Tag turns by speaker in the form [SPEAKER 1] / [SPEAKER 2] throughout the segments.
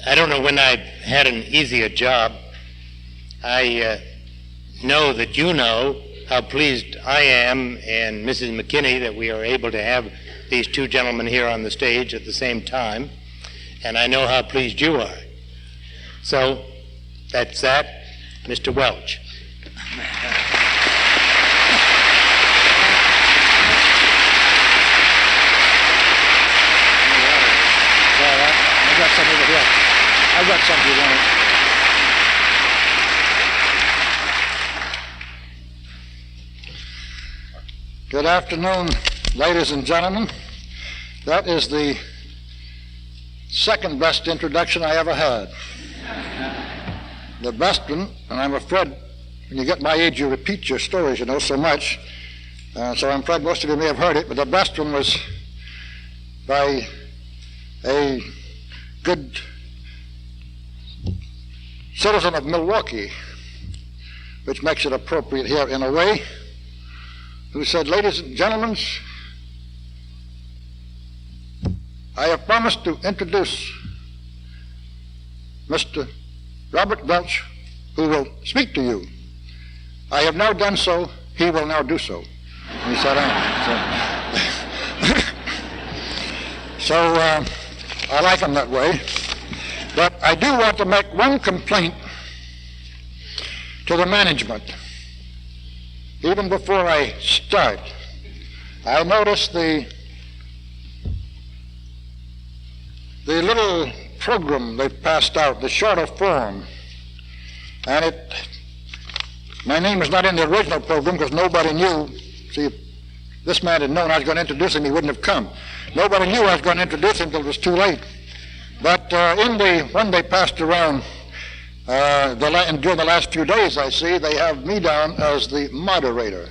[SPEAKER 1] I don't know when I've had an easier job. I know that you know how pleased I am and Mrs. McKinney that we are able to have these two gentlemen here on the stage at the same time, and I know how pleased you are. So that's that. Mr. Welch.
[SPEAKER 2] I've got some if you want it. Good afternoon, ladies and gentlemen. That is the second best introduction I ever had. The best one, and I'm afraid when you get my age you repeat your stories, so much. So I'm afraid most of you may have heard it, but the best one was by a good citizen of Milwaukee, which makes it appropriate here in a way, who said, "Ladies and gentlemen, I have promised to introduce Mr. Robert Welch, who will speak to you. I have now done so, he will now do so." And he sat down. So I like him that way. But I do want to make one complaint to the management. Even before I start, I noticed the little program they've passed out, the shorter form. And my name is not in the original program because nobody knew. See, if this man had known I was going to introduce him, he wouldn't have come. Nobody knew I was going to introduce him until it was too late. But in the one they passed around during the last few days, I see they have me down as the moderator.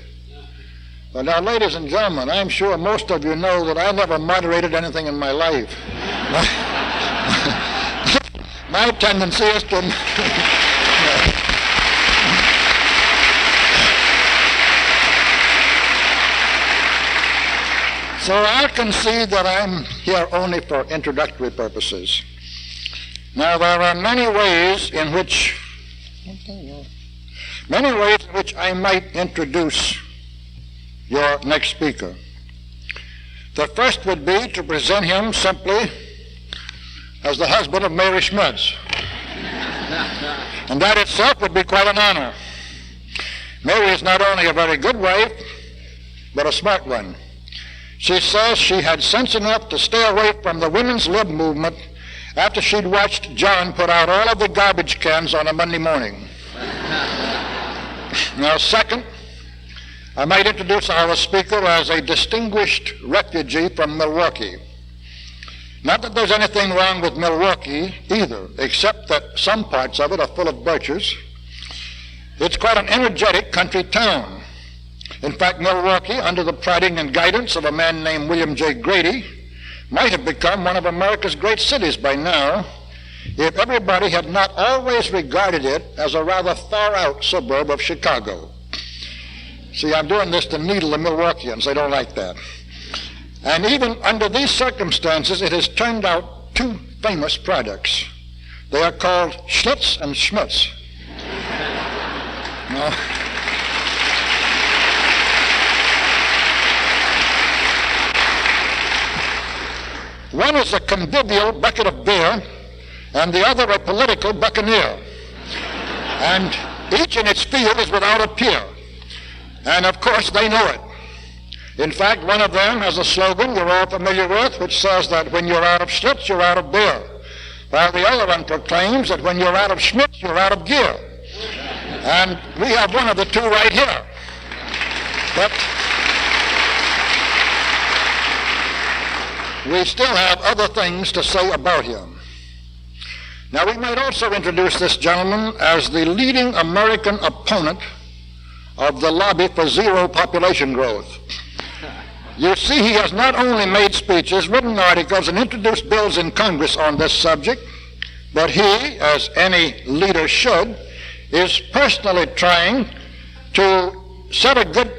[SPEAKER 2] Well, now, ladies and gentlemen, I'm sure most of you know that I never moderated anything in my life. My tendency is to... So I'll concede that I'm here only for introductory purposes. Now, there are many ways in which I might introduce your next speaker. The first would be to present him simply as the husband of Mary Schmitz. And that itself would be quite an honor. Mary is not only a very good wife, but a smart one. She says she had sense enough to stay away from the women's lib movement after she'd watched John put out all of the garbage cans on a Monday morning. Now, second, I might introduce our speaker as a distinguished refugee from Milwaukee. Not that there's anything wrong with Milwaukee either, except that some parts of it are full of birches. It's quite an energetic country town. In fact, Milwaukee, under the prodding and guidance of a man named William J. Grady, might have become one of America's great cities by now if everybody had not always regarded it as a rather far-out suburb of Chicago. See, I'm doing this to needle the Milwaukeeans. They don't like that. And even under these circumstances, it has turned out two famous products. They are called Schlitz and Schmitz. Now, one is a convivial bucket of beer, and the other a political buccaneer. And each in its field is without a peer. And of course they know it. In fact, one of them has a slogan you're all familiar with, which says that when you're out of Schlitz, you're out of beer. While the other one proclaims that when you're out of Schmitz, you're out of gear. And we have one of the two right here. But we still have other things to say about him. Now, we might also introduce this gentleman as the leading American opponent of the lobby for zero population growth. You see, he has not only made speeches, written articles, and introduced bills in Congress on this subject, but he, as any leader should, is personally trying to set a good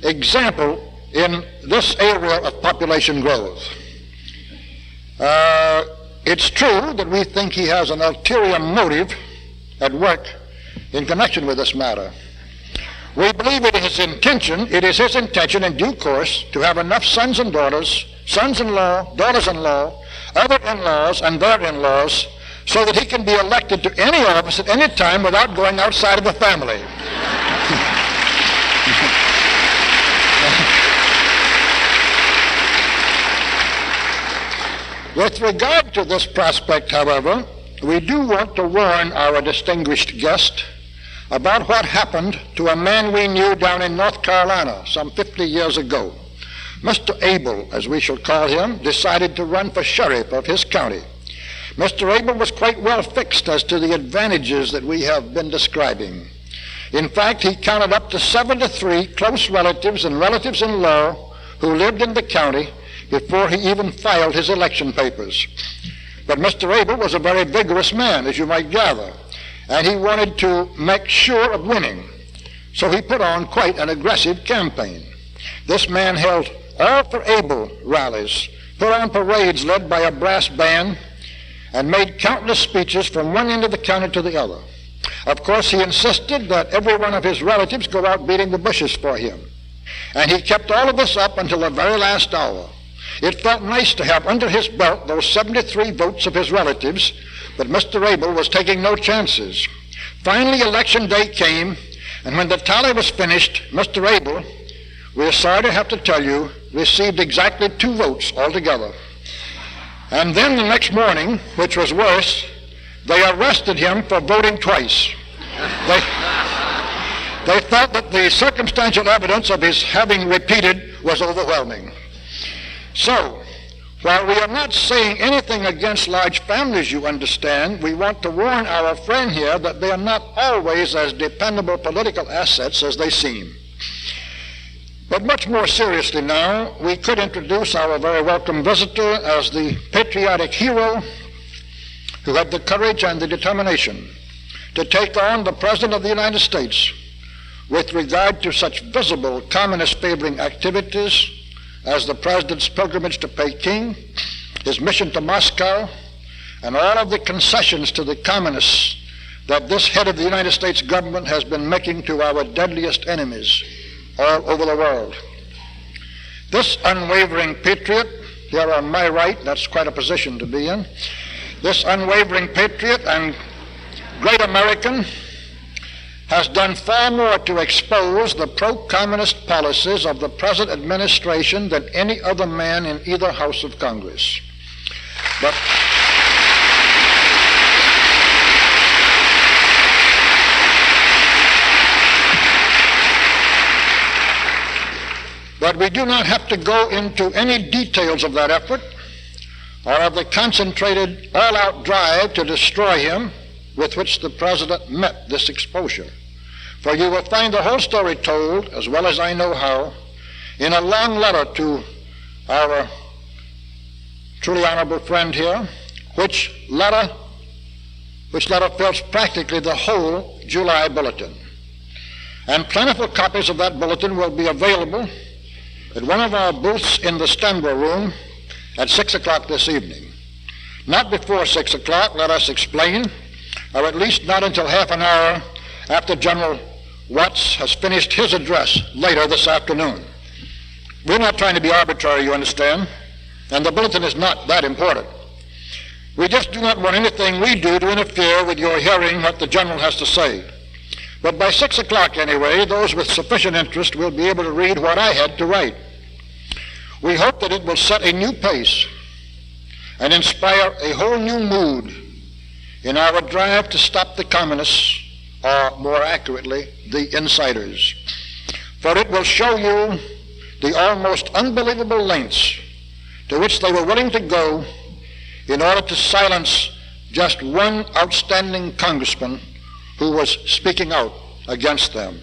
[SPEAKER 2] example in this area of population growth. It's true that we think he has an ulterior motive at work in connection with this matter. We believe it is his intention in due course to have enough sons and daughters, sons-in-law, daughters-in-law, other in-laws, and their in-laws, so that he can be elected to any office at any time without going outside of the family. With regard to this prospect, however, we do want to warn our distinguished guest about what happened to a man we knew down in North Carolina some 50 years ago. Mr. Abel, as we shall call him, decided to run for sheriff of his county. Mr. Abel was quite well fixed as to the advantages that we have been describing. In fact, he counted up to 73 close relatives and relatives-in-law who lived in the county before he even filed his election papers. But Mr. Abel was a very vigorous man, as you might gather, and he wanted to make sure of winning. So he put on quite an aggressive campaign. This man held all for Abel rallies, put on parades led by a brass band, and made countless speeches from one end of the county to the other. Of course, he insisted that every one of his relatives go out beating the bushes for him. And he kept all of this up until the very last hour. It felt nice to have under his belt those 73 votes of his relatives, but Mr. Abel was taking no chances. Finally, election day came, and when the tally was finished, Mr. Abel, we are sorry to have to tell you, received exactly 2 votes altogether. And then the next morning, which was worse, they arrested him for voting twice. They felt that the circumstantial evidence of his having repeated was overwhelming. So, while we are not saying anything against large families, you understand, we want to warn our friend here that they are not always as dependable political assets as they seem. But much more seriously now, we could introduce our very welcome visitor as the patriotic hero who had the courage and the determination to take on the President of the United States with regard to such visible communist-favoring activities as the President's pilgrimage to Peking, his mission to Moscow, and all of the concessions to the communists that this head of the United States government has been making to our deadliest enemies all over the world. This unwavering patriot, here on my right, that's quite a position to be in, this unwavering patriot and great American has done far more to expose the pro-communist policies of the present administration than any other man in either house of Congress. But we do not have to go into any details of that effort or of the concentrated, all-out drive to destroy him with which the President met this exposure. For you will find the whole story told, as well as I know how, in a long letter to our truly honorable friend here, which letter fills practically the whole July bulletin. And plentiful copies of that bulletin will be available at one of our booths in the Stenwell room at 6 o'clock this evening. Not before 6 o'clock, let us explain, or at least not until half an hour after General Watts has finished his address later this afternoon. We're not trying to be arbitrary, you understand, and the bulletin is not that important. We just do not want anything we do to interfere with your hearing what the General has to say. But by 6 o'clock anyway, those with sufficient interest will be able to read what I had to write. We hope that it will set a new pace and inspire a whole new mood in our drive to stop the communists, or more accurately, the insiders. For it will show you the almost unbelievable lengths to which they were willing to go in order to silence just one outstanding congressman who was speaking out against them.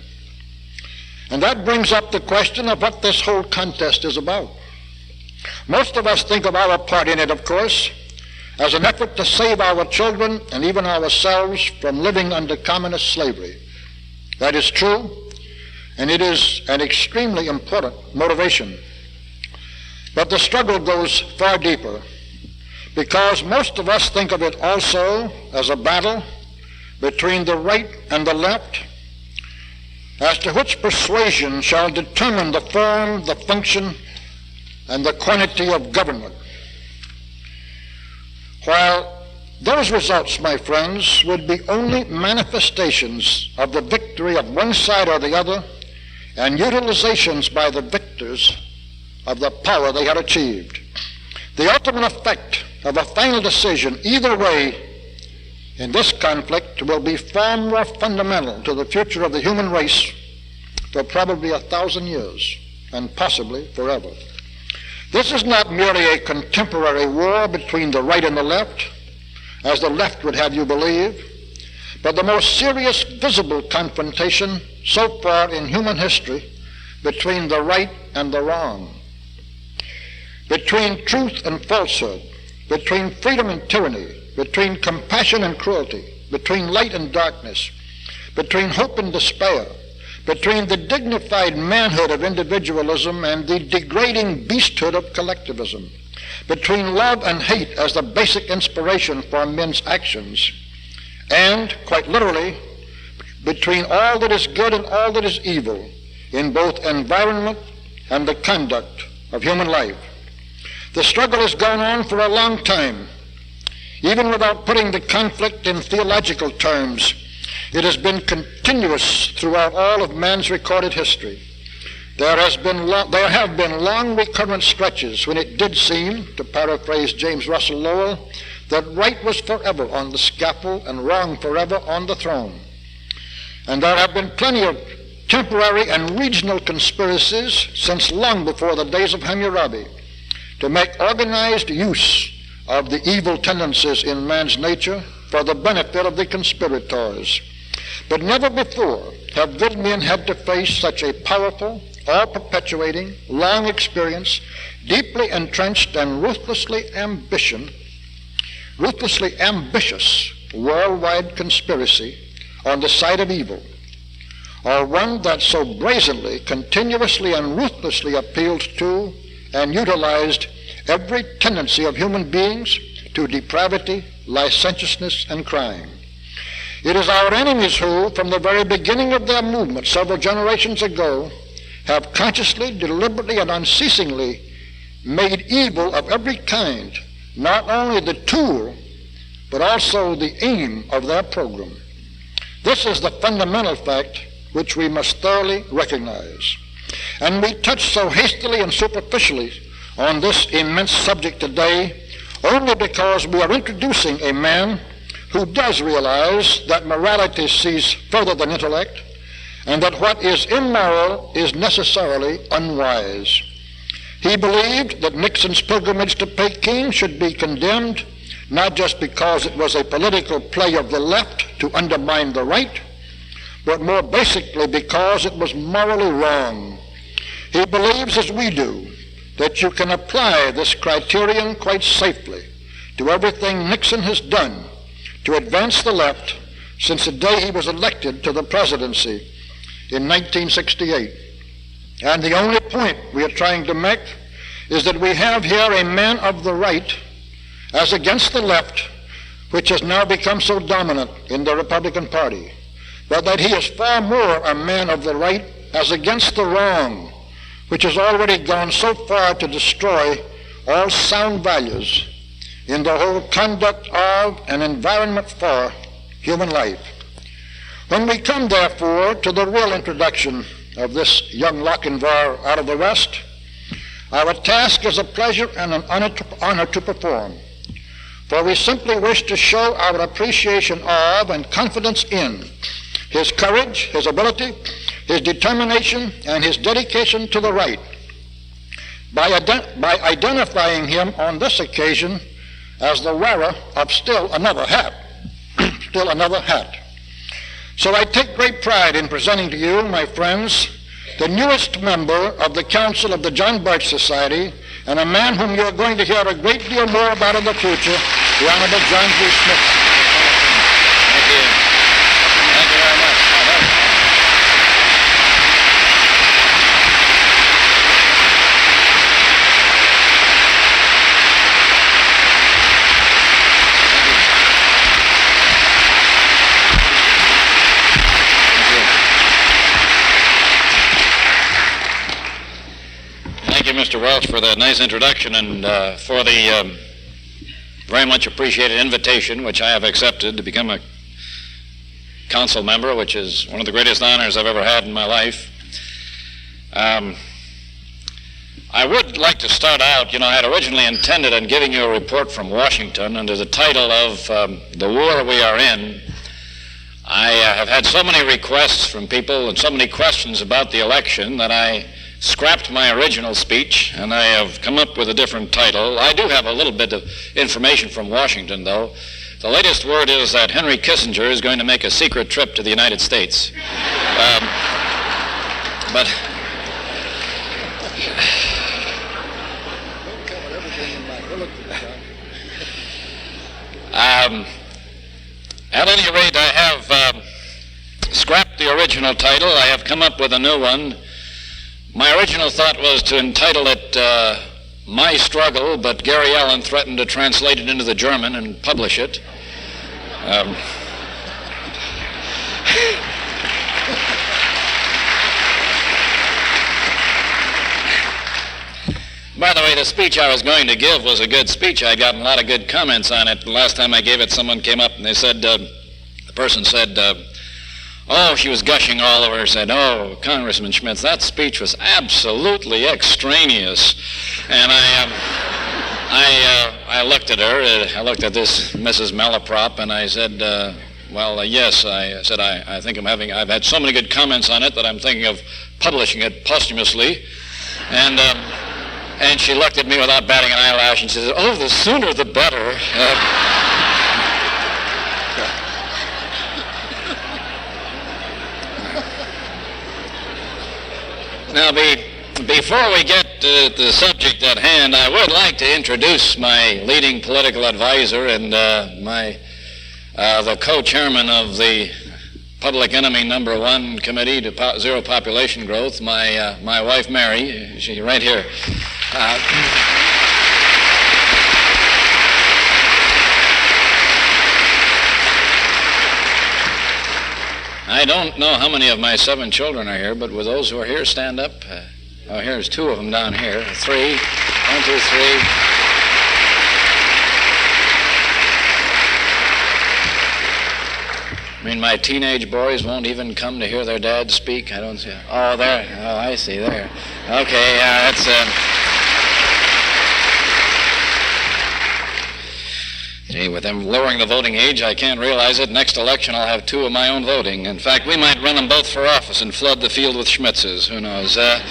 [SPEAKER 2] And that brings up the question of what this whole contest is about. Most of us think of our part in it, of course, as an effort to save our children and even ourselves from living under communist slavery. That is true, and it is an extremely important motivation. But the struggle goes far deeper, because most of us think of it also as a battle between the right and the left, as to which persuasion shall determine the form, the function, and the quantity of government. While those results, my friends, would be only manifestations of the victory of one side or the other, and utilizations by the victors of the power they had achieved. The ultimate effect of a final decision either way in this conflict will be far more fundamental to the future of the human race for probably 1,000 years, and possibly forever. This is not merely a contemporary war between the right and the left, as the left would have you believe, but the most serious visible confrontation so far in human history between the right and the wrong, between truth and falsehood, between freedom and tyranny, between compassion and cruelty, between light and darkness, between hope and despair, between the dignified manhood of individualism and the degrading beasthood of collectivism, between love and hate as the basic inspiration for men's actions, and, quite literally, between all that is good and all that is evil in both environment and the conduct of human life. The struggle has gone on for a long time. Even without putting the conflict in theological terms, it has been continuous throughout all of man's recorded history. There have been long recurrent stretches when it did seem, to paraphrase James Russell Lowell, that right was forever on the scaffold and wrong forever on the throne. And there have been plenty of temporary and regional conspiracies since long before the days of Hammurabi to make organized use of the evil tendencies in man's nature for the benefit of the conspirators. But never before have good men had to face such a powerful, all-perpetuating, long experience, deeply entrenched and ruthlessly ambitious worldwide conspiracy on the side of evil, or one that so brazenly, continuously, and ruthlessly appealed to and utilized every tendency of human beings to depravity, licentiousness, and crime. It is our enemies who, from the very beginning of their movement several generations ago, have consciously, deliberately, and unceasingly made evil of every kind not only the tool, but also the aim of their program. This is the fundamental fact which we must thoroughly recognize. And we touch so hastily and superficially on this immense subject today only because we are introducing a man who does realize that morality sees further than intellect, and that what is immoral is necessarily unwise. He believed that Nixon's pilgrimage to Peking should be condemned, not just because it was a political play of the left to undermine the right, but more basically because it was morally wrong. He believes, as we do, that you can apply this criterion quite safely to everything Nixon has done to advance the left since the day he was elected to the presidency in 1968. And the only point we are trying to make is that we have here a man of the right as against the left, which has now become so dominant in the Republican Party, but that he is far more a man of the right as against the wrong, which has already gone so far to destroy all sound values in the whole conduct of and environment for human life. When we come, therefore, to the real introduction of this young Lochinvar out of the West, our task is a pleasure and an honor to perform, for we simply wish to show our appreciation of and confidence in his courage, his ability, his determination, and his dedication to the right by identifying him on this occasion as the wearer of still another hat. Still another hat. So I take great pride in presenting to you, my friends, the newest member of the Council of the John Birch Society, and a man whom you're going to hear a great deal more about in the future, the Honorable John G. Schmitz.
[SPEAKER 1] Thank you. Thank you very much.
[SPEAKER 3] Mr. Welch, for the nice introduction and for the very much appreciated invitation, which I have accepted, to become a council member, which is one of the greatest honors I've ever had in my life. I would like to start out, I had originally intended on giving you a report from Washington under the title of The War We Are In. I have had so many requests from people and so many questions about the election that I scrapped my original speech, and I have come up with a different title. I do have a little bit of information from Washington, though. The latest word is that Henry Kissinger is going to make a secret trip to the United States. But at any rate, I have scrapped the original title. I have come up with a new one. My original thought was to entitle it My Struggle, but Gary Allen threatened to translate it into the German and publish it. By the way, the speech I was going to give was a good speech. I'd gotten a lot of good comments on it. The last time I gave it, someone came up and they said, the person said, she was gushing all over. Said, "Oh, Congressman Schmitz, that speech was absolutely extraneous." And I looked at her. I looked at this Mrs. Malaprop, and I said, yes. I said, I think I've had so many good comments on it that I'm thinking of publishing it posthumously. And she looked at me without batting an eyelash and she said, "Oh, the sooner the better." Now, before we get to the subject at hand, I would like to introduce my leading political advisor and the co-chairman of the Public Enemy Number 1 Committee to Zero Population Growth, my wife Mary. She's right here. I don't know how many of my 7 children are here, but with those who are here, stand up. Here's 2 of them down here. 3. 1, 2, 3. I mean, my teenage boys won't even come to hear their dad speak. I don't see. Oh, there. Oh, I see. There. Okay. That's. With them lowering the voting age, I can't realize it. Next election, I'll have 2 of my own voting. In fact, we might run them both for office and flood the field with Schmitzes. Who knows? At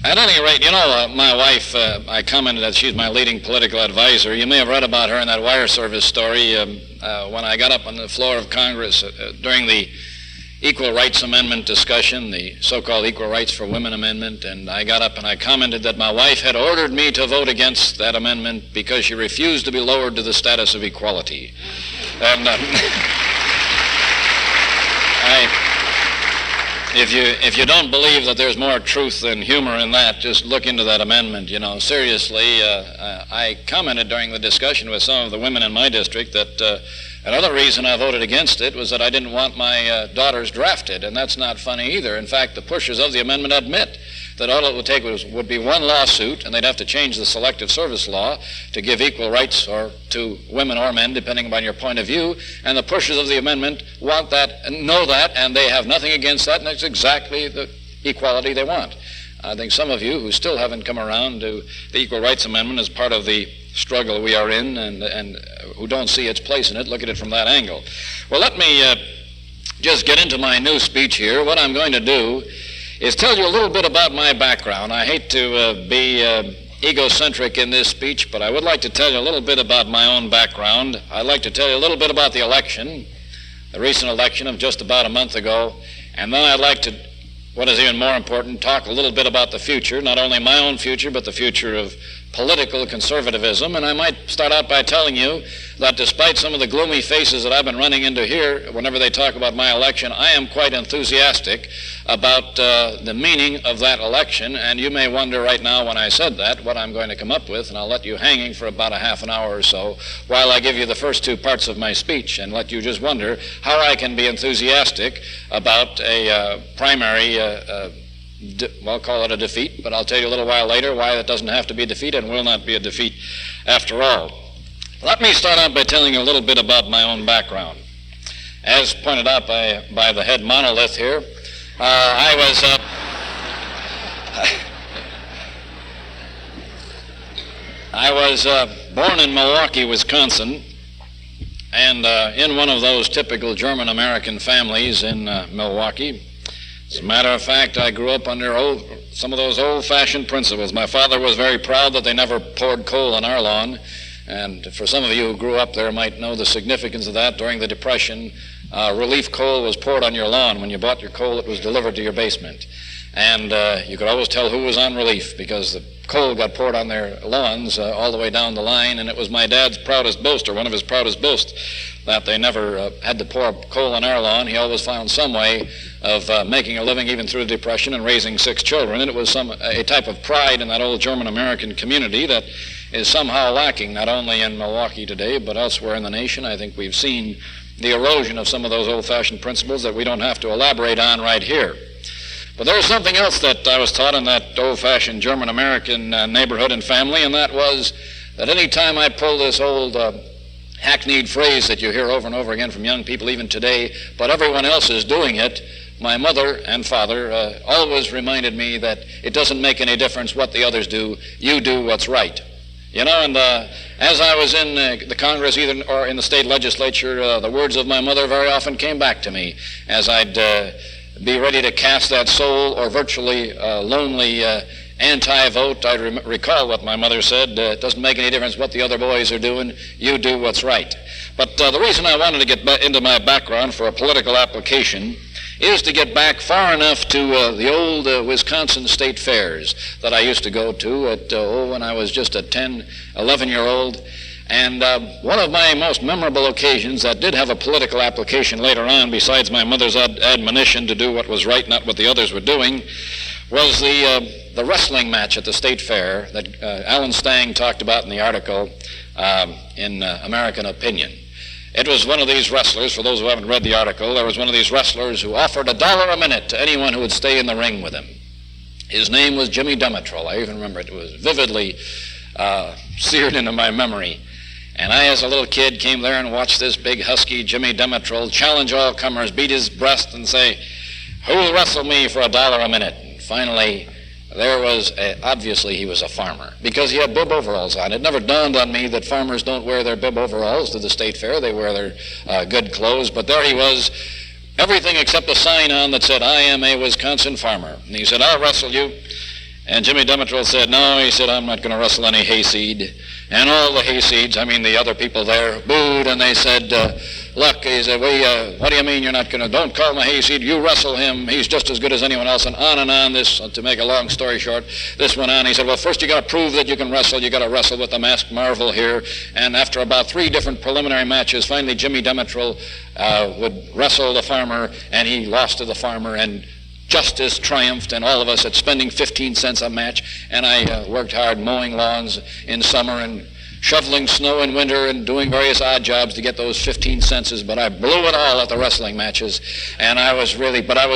[SPEAKER 3] any rate, my wife, I commented that she's my leading political advisor. You may have read about her in that wire service story when I got up on the floor of Congress during the Equal Rights Amendment discussion, the so-called Equal Rights for Women Amendment, and I got up and I commented that my wife had ordered me to vote against that amendment because she refused to be lowered to the status of equality. And if you don't believe that there's more truth than humor in that, just look into that amendment. Seriously, I commented during the discussion with some of the women in my district that another reason I voted against it was that I didn't want my daughters drafted, and that's not funny either. In fact, the pushers of the amendment admit that all it would take would be one lawsuit, and they'd have to change the selective service law to give equal rights to women or men, depending upon your point of view, and the pushers of the amendment want that, and know that, and they have nothing against that, and that's exactly the equality they want. I think some of you who still haven't come around to the Equal Rights Amendment as part of the struggle we are in and who don't see its place in it, look at it from that angle. Well, let me just get into my new speech here. What I'm going to do is tell you a little bit about my background. I hate to be egocentric in this speech, but I would like to tell you a little bit about my own background. I'd like to tell you a little bit about the election, the recent election of just about a month ago, and then I'd like to, what is even more important, talk a little bit about the future, not only my own future, but the future of political conservatism. And I might start out by telling you that despite some of the gloomy faces that I've been running into here whenever they talk about my election, I am quite enthusiastic about the meaning of that election. And you may wonder right now when I said that what I'm going to come up with, and I'll let you hanging for about a half an hour or so while I give you the first 2 parts of my speech and let you just wonder how I can be enthusiastic about a primary well, call it a defeat, but I'll tell you a little while later why it doesn't have to be a defeat and will not be a defeat after all. Let me start out by telling you a little bit about my own background. As pointed out by the head monolith here, I was born in Milwaukee, Wisconsin, and in one of those typical German-American families in Milwaukee. As a matter of fact, I grew up under some of those old-fashioned principles. My father was very proud that they never poured coal on our lawn, and for some of you who grew up there might know the significance of that. During the Depression, relief coal was poured on your lawn. When you bought your coal, it was delivered to your basement. And you could always tell who was on relief because the coal got poured on their lawns all the way down the line, and it was my dad's proudest boast, or one of his proudest boasts, that they never had to pour coal on our lawn. He always found some way of making a living even through the Depression and raising 6 children. And it was a type of pride in that old German-American community that is somehow lacking, not only in Milwaukee today, but elsewhere in the nation. I think we've seen the erosion of some of those old-fashioned principles that we don't have to elaborate on right here. But there was something else that I was taught in that old-fashioned German-American neighborhood and family, and that was that any time I pull this old hackneyed phrase that you hear over and over again from young people even today, but everyone else is doing it, my mother and father always reminded me that it doesn't make any difference what the others do, you do what's right. You know, and as I was in the Congress or in the state legislature, the words of my mother very often came back to me as I'd be ready to cast that sole or virtually lonely anti-vote. I recall what my mother said, it doesn't make any difference what the other boys are doing, you do what's right. But the reason I wanted to get into my background for a political application is to get back far enough to the old Wisconsin state fairs that I used to go to when I was just a 10, 11-year-old. And one of my most memorable occasions that did have a political application later on, besides my mother's admonition to do what was right, not what the others were doing, was the wrestling match at the state fair that Alan Stang talked about in the article in American Opinion. It was one of these wrestlers, for those who haven't read the article, there was one of these wrestlers who offered $1 a minute to anyone who would stay in the ring with him. His name was Jimmy Demetrol. I even remember it. It was vividly seared into my memory. And I, as a little kid, came there and watched this big husky Jimmy Demetrol challenge all comers, beat his breast and say, "Who'll wrestle me for $1 a minute?" And finally, there was, obviously he was a farmer, because he had bib overalls on. It never dawned on me that farmers don't wear their bib overalls to the state fair. They wear their good clothes. But there he was, everything except a sign on that said, "I am a Wisconsin farmer." And he said, "I'll wrestle you." And Jimmy Demetrol said, "No," he said, "I'm not going to wrestle any hayseed." And all the hayseeds, I mean the other people there, booed, and they said, "Look," he said, what do you mean you're not going to, don't call him a hayseed, you wrestle him, he's just as good as anyone else." And on, this, to make a long story short, this went on. He said, "Well, first you got to prove that you can wrestle. You got to wrestle with the masked marvel here." And after about 3 different preliminary matches, finally Jimmy Demetrol would wrestle the farmer, and he lost to the farmer, and justice triumphed, and all of us at spending 15 cents a match. And I worked hard mowing lawns in summer and shoveling snow in winter and doing various odd jobs to get those 15 cents, but I blew it all at the wrestling matches. And I was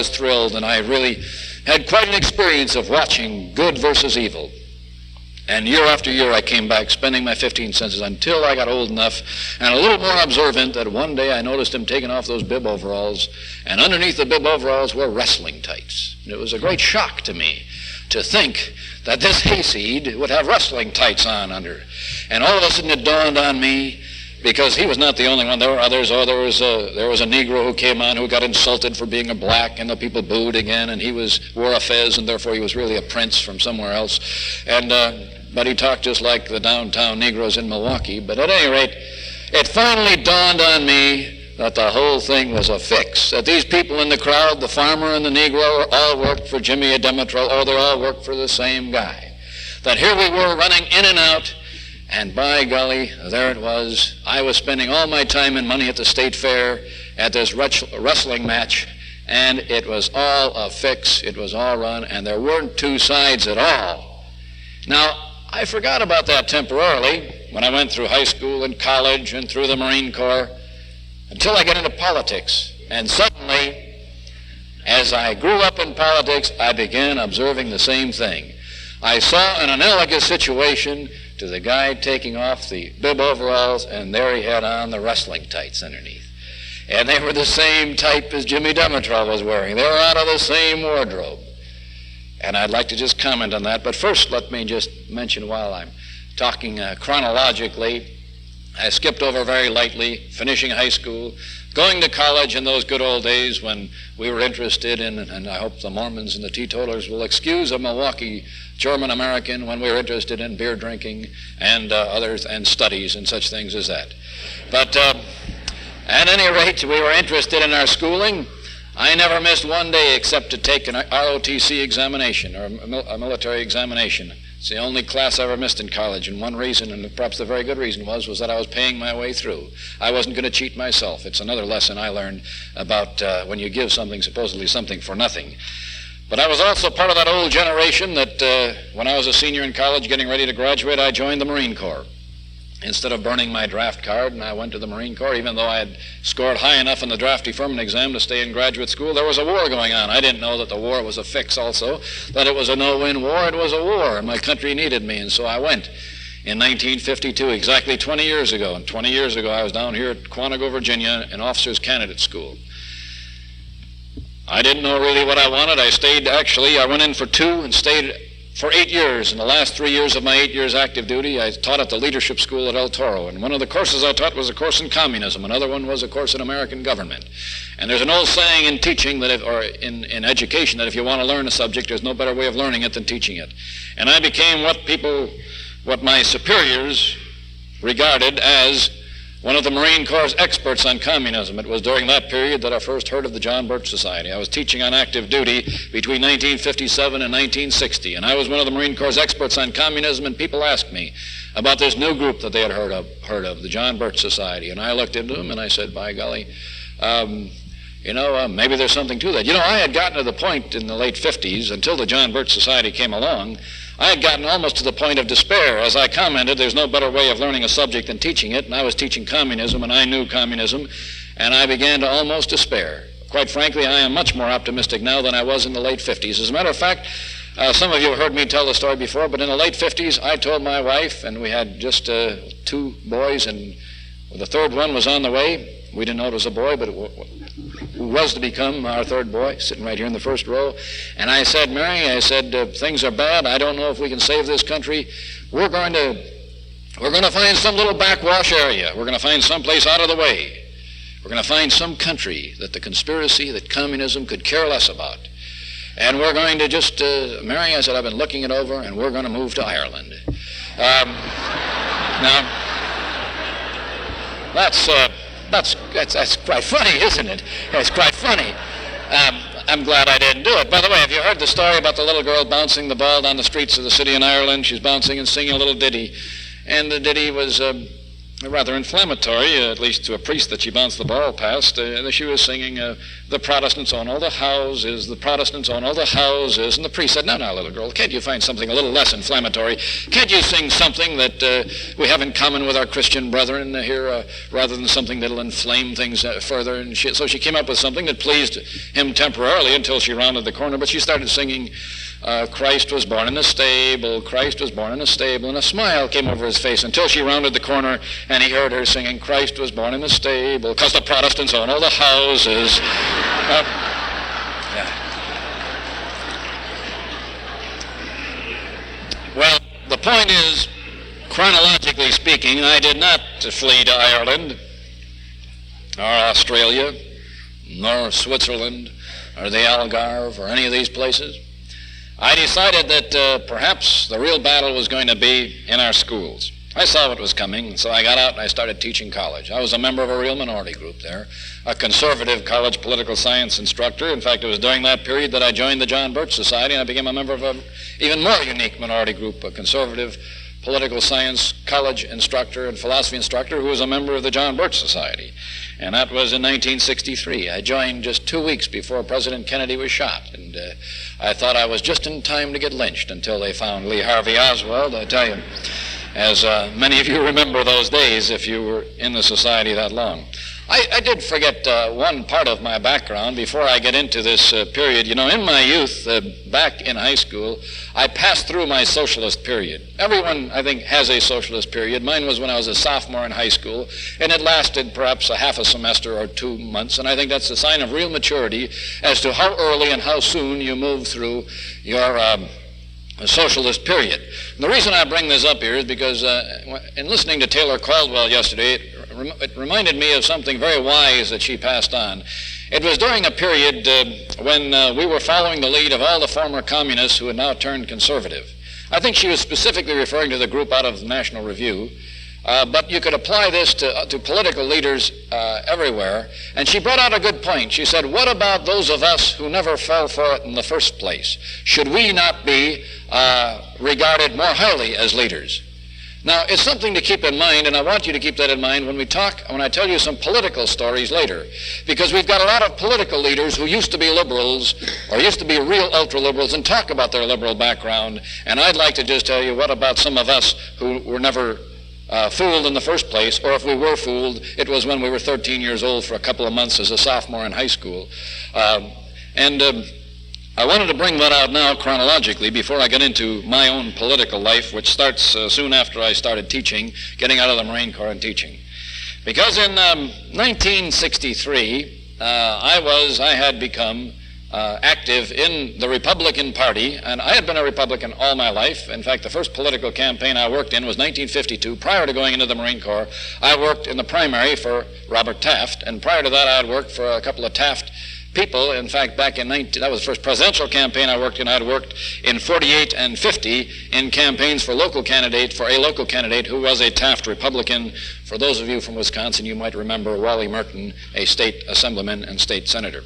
[SPEAKER 3] thrilled, and I really had quite an experience of watching good versus evil. And year after year I came back spending my 15 cents until I got old enough and a little more observant that one day I noticed him taking off those bib overalls, and underneath the bib overalls were wrestling tights. And it was a great shock to me to think that this hayseed would have wrestling tights on under. And all of a sudden it dawned on me, because he was not the only one. There were others. There was a Negro who came on who got insulted for being a black, and the people booed again, and he wore a fez, and therefore he was really a prince from somewhere else. And but he talked just like the downtown Negroes in Milwaukee. But at any rate, it finally dawned on me that the whole thing was a fix, that these people in the crowd, the farmer and the Negro, all worked for Jimmy Demetrol, or they all worked for the same guy. That here we were running in and out, and by golly, there it was. I was spending all my time and money at the state fair at this wrestling match, and it was all a fix, it was all run, and there weren't 2 sides at all. Now, I forgot about that temporarily when I went through high school and college and through the Marine Corps, until I got into politics. And suddenly, As I grew up in politics, I began observing the same thing. I saw an analogous situation to the guy taking off the bib overalls, and there he had on the wrestling tights underneath. And they were the same type as Jimmy Demetrol was wearing. They were out of the same wardrobe. And I'd like to just comment on that. But first, let me just mention while I'm talking chronologically, I skipped over very lightly, finishing high school, going to college in those good old days when we were interested in, and I hope the Mormons and the teetotalers will excuse a Milwaukee German-American when we were interested in beer drinking and others and studies and such things as that. But at any rate, we were interested in our schooling. I never missed one day except to take an ROTC examination, or a military examination. It's the only class I ever missed in college, and one reason, and perhaps the very good reason, was that I was paying my way through. I wasn't going to cheat myself. It's another lesson I learned about when you give something, supposedly something for nothing. But I was also part of that old generation that when I was a senior in college getting ready to graduate, I joined the Marine Corps. Instead of burning my draft card, and I went to the Marine Corps, even though I had scored high enough in the draft deferment exam to stay in graduate school, there was a war going on. I didn't know that the war was a fix also, that it was a no-win war. It was a war, and my country needed me, and so I went in 1952, exactly 20 years ago. And 20 years ago, I was down here at Quantico, Virginia, in Officers Candidate School. I didn't know really what I wanted. I went in for 2 and stayed for 8 years. In the last 3 years of my 8 years active duty, I taught at the leadership school at El Toro. And one of the courses I taught was a course in communism. Another one was a course in American government. And there's an old saying in teaching, or in education, that if you want to learn a subject, there's no better way of learning it than teaching it. And I became what my superiors regarded as one of the Marine Corps' experts on communism. It was during that period that I first heard of the John Birch Society. I was teaching on active duty between 1957 and 1960, and I was one of the Marine Corps' experts on communism, and people asked me about this new group that they had heard of, the John Birch Society. And I looked into them and I said, by golly, maybe there's something to that. I had gotten to the point in the late 50s, until the John Birch Society came along, I had gotten almost to the point of despair. As I commented, there's no better way of learning a subject than teaching it, and I was teaching communism, and I knew communism, and I began to almost despair. Quite frankly, I am much more optimistic now than I was in the late 50s. As a matter of fact, some of you have heard me tell the story before, but in the late 50s, I told my wife, and we had just 2 boys, and the third one was on the way. We didn't know it was a boy, but it was to become our third boy, sitting right here in the first row. And I said, Mary, things are bad. I don't know if we can save this country. We're going to find some little backwash area. We're going to find some place out of the way. We're going to find some country that the conspiracy, that communism could care less about. And we're going to just, Mary, I said, I've been looking it over, and we're going to move to Ireland. Now, that's quite funny, isn't it? It's quite funny. I'm glad I didn't do it. By the way, have you heard the story about the little girl bouncing the ball down the streets of the city in Ireland? She's bouncing and singing a little ditty. And the ditty was rather inflammatory, at least to a priest that she bounced the ball past. She was singing, the Protestants own all the houses, the Protestants own all the houses. And the priest said, no, little girl, can't you find something a little less inflammatory? Can't you sing something that we have in common with our Christian brethren here, rather than something that'll inflame things further? And so she came up with something that pleased him temporarily until she rounded the corner, but she started singing, Christ was born in a stable, Christ was born in a stable, and a smile came over his face until she rounded the corner and he heard her singing, Christ was born in a stable, because the Protestants own all the houses. Well, the point is, chronologically speaking, I did not flee to Ireland, or Australia, nor Switzerland, or the Algarve, or any of these places. I decided that perhaps the real battle was going to be in our schools. I saw what was coming, so I got out and I started teaching college. I was a member of a real minority group there, a conservative college political science instructor. In fact, it was during that period that I joined the John Birch Society, and I became a member of an even more unique minority group, a conservative political science college instructor and philosophy instructor who was a member of the John Birch Society. And that was in 1963. I joined just 2 weeks before President Kennedy was shot, and I thought I was just in time to get lynched until they found Lee Harvey Oswald. I tell you, as many of you remember those days if you were in the society that long. I did forget one part of my background before I get into this period. In my youth, back in high school, I passed through my socialist period. Everyone, I think, has a socialist period. Mine was when I was a sophomore in high school, and it lasted perhaps a half a semester or 2 months, and I think that's a sign of real maturity as to how early and how soon you move through your socialist period. And the reason I bring this up here is because in listening to Taylor Caldwell yesterday, it reminded me of something very wise that she passed on. It was during a period when we were following the lead of all the former communists who had now turned conservative. I think she was specifically referring to the group out of the National Review, but you could apply this to political leaders everywhere. And she brought out a good point. She said, what about those of us who never fell for it in the first place? Should we not be regarded more highly as leaders? Now, it's something to keep in mind, and I want you to keep that in mind when I tell you some political stories later. Because we've got a lot of political leaders who used to be liberals, or used to be real ultra-liberals, and talk about their liberal background. And I'd like to just tell you, what about some of us who were never fooled in the first place, or if we were fooled, it was when we were 13 years old for a couple of months as a sophomore in high school. I wanted to bring that out now chronologically before I get into my own political life, which starts soon after I started teaching, getting out of the Marine Corps and teaching. Because in 1963, I had become active in the Republican Party, and I had been a Republican all my life. In fact, the first political campaign I worked in was 1952. Prior to going into the Marine Corps, I worked in the primary for Robert Taft, and prior to that I had worked for a couple of Taft people. In fact, back in that was the first presidential campaign I worked in. I had worked in 48 and 50 in campaigns for a local candidate who was a Taft Republican. For those of you from Wisconsin, you might remember Wally Merton, a state assemblyman and state senator.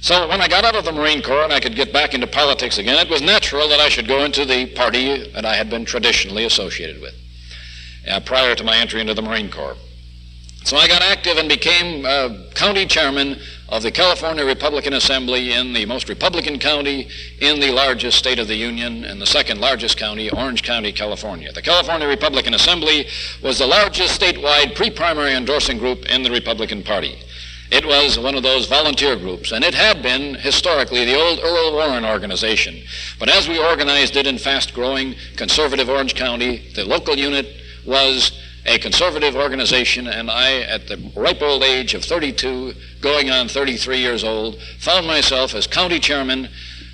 [SPEAKER 3] So when I got out of the Marine Corps and I could get back into politics again, it was natural that I should go into the party that I had been traditionally associated with prior to my entry into the Marine Corps. So I got active and became county chairman of the California Republican Assembly in the most Republican county in the largest state of the Union, and the second largest county, Orange County, California. The California Republican Assembly was the largest statewide pre-primary endorsing group in the Republican Party. It was one of those volunteer groups, and it had been historically the old Earl Warren organization. But as we organized it in fast-growing conservative Orange County, the local unit was a conservative organization, and I, at the ripe old age of 32, going on 33 years old, found myself as county chairman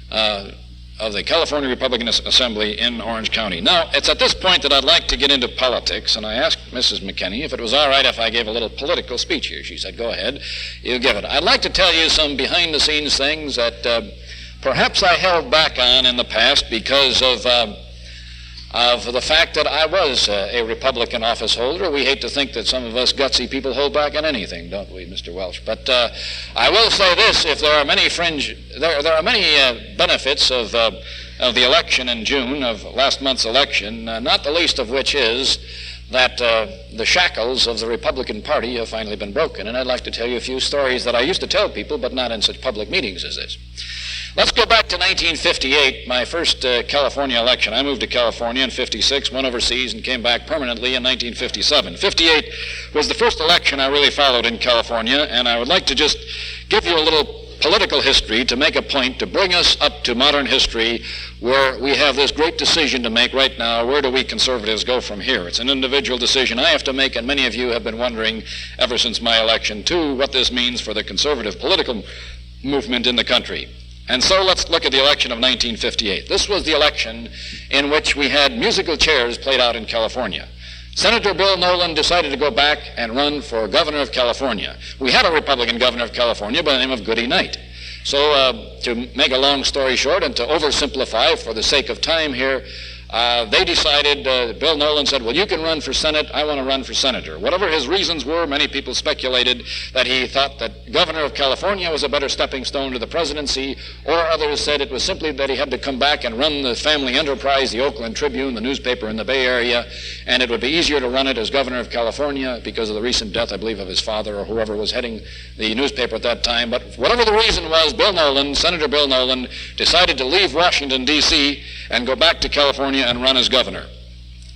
[SPEAKER 3] of the California Republican Assembly in Orange County. Now, it's at this point that I'd like to get into politics, and I asked Mrs. McKinney if it was all right if I gave a little political speech here. She said, go ahead, you give it. I'd like to tell you some behind-the-scenes things that perhaps I held back on in the past because of the fact that I was a Republican office holder. We hate to think that some of us gutsy people hold back on anything, don't we, Mr. Welch? But I will say this: if there are many there are many benefits of the election in June, of last month's election, not the least of which is that the shackles of the Republican Party have finally been broken. And I'd like to tell you a few stories that I used to tell people, but not in such public meetings as this. Let's go back to 1958, my first California election. I moved to California in 56, went overseas, and came back permanently in 1957. 58 was the first election I really followed in California, and I would like to just give you a little political history to make a point to bring us up to modern history, where we have this great decision to make right now. Where do we conservatives go from here? It's an individual decision I have to make, and many of you have been wondering ever since my election, too, what this means for the conservative political movement in the country. And so let's look at the election of 1958. This was the election in which we had musical chairs played out in California. Senator Bill Nolan decided to go back and run for governor of California. We had a Republican governor of California by the name of Goody Knight. So to make a long story short and to oversimplify for the sake of time here, they decided, Bill Nolan said, well, you can run for Senate, I want to run for senator. Whatever his reasons were, many people speculated that he thought that governor of California was a better stepping stone to the presidency, or others said it was simply that he had to come back and run the family enterprise, the Oakland Tribune, the newspaper in the Bay Area, and it would be easier to run it as governor of California because of the recent death, I believe, of his father or whoever was heading the newspaper at that time. But whatever the reason was, Senator Bill Nolan, decided to leave Washington, D.C., and go back to California and run as governor.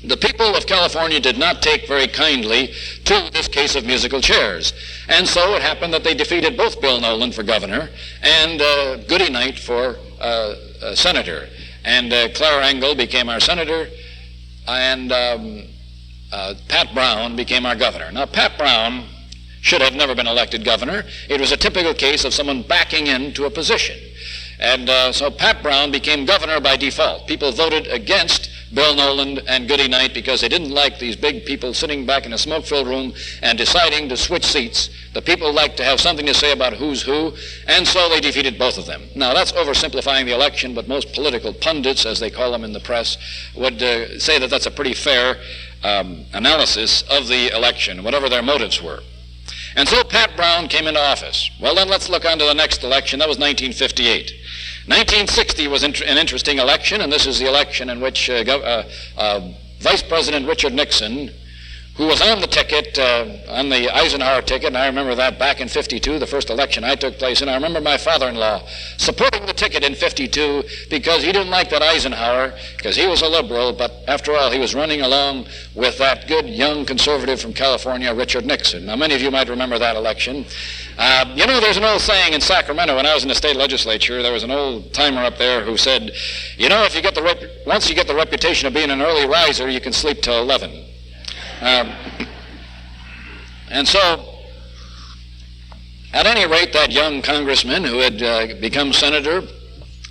[SPEAKER 3] The people of California did not take very kindly to this case of musical chairs. And so it happened that they defeated both Bill Nolan for governor and Goody Knight for senator. And Clara Engel became our senator, and Pat Brown became our governor. Now, Pat Brown should have never been elected governor. It was a typical case of someone backing into a position. And so Pat Brown became governor by default. People voted against Bill Nolan and Goody Knight because they didn't like these big people sitting back in a smoke-filled room and deciding to switch seats. The people liked to have something to say about who's who, and so they defeated both of them. Now, that's oversimplifying the election, but most political pundits, as they call them in the press, would say that that's a pretty fair analysis of the election, whatever their motives were. And so Pat Brown came into office. Well, then let's look on to the next election. That was 1958. 1960 was an interesting election, and this is the election in which Vice President Richard Nixon, who was on the ticket, on the Eisenhower ticket, and I remember that back in 52, the first election I took place in. I remember my father-in-law supporting the ticket in 52 because he didn't like that Eisenhower, because he was a liberal, but after all, he was running along with that good young conservative from California, Richard Nixon. Now, many of you might remember that election. You know, there's an old saying in Sacramento when I was in the state legislature. There was an old timer up there who said, you know, if you get once you get the reputation of being an early riser, you can sleep till 11. And so, at any rate, that young congressman who had become senator,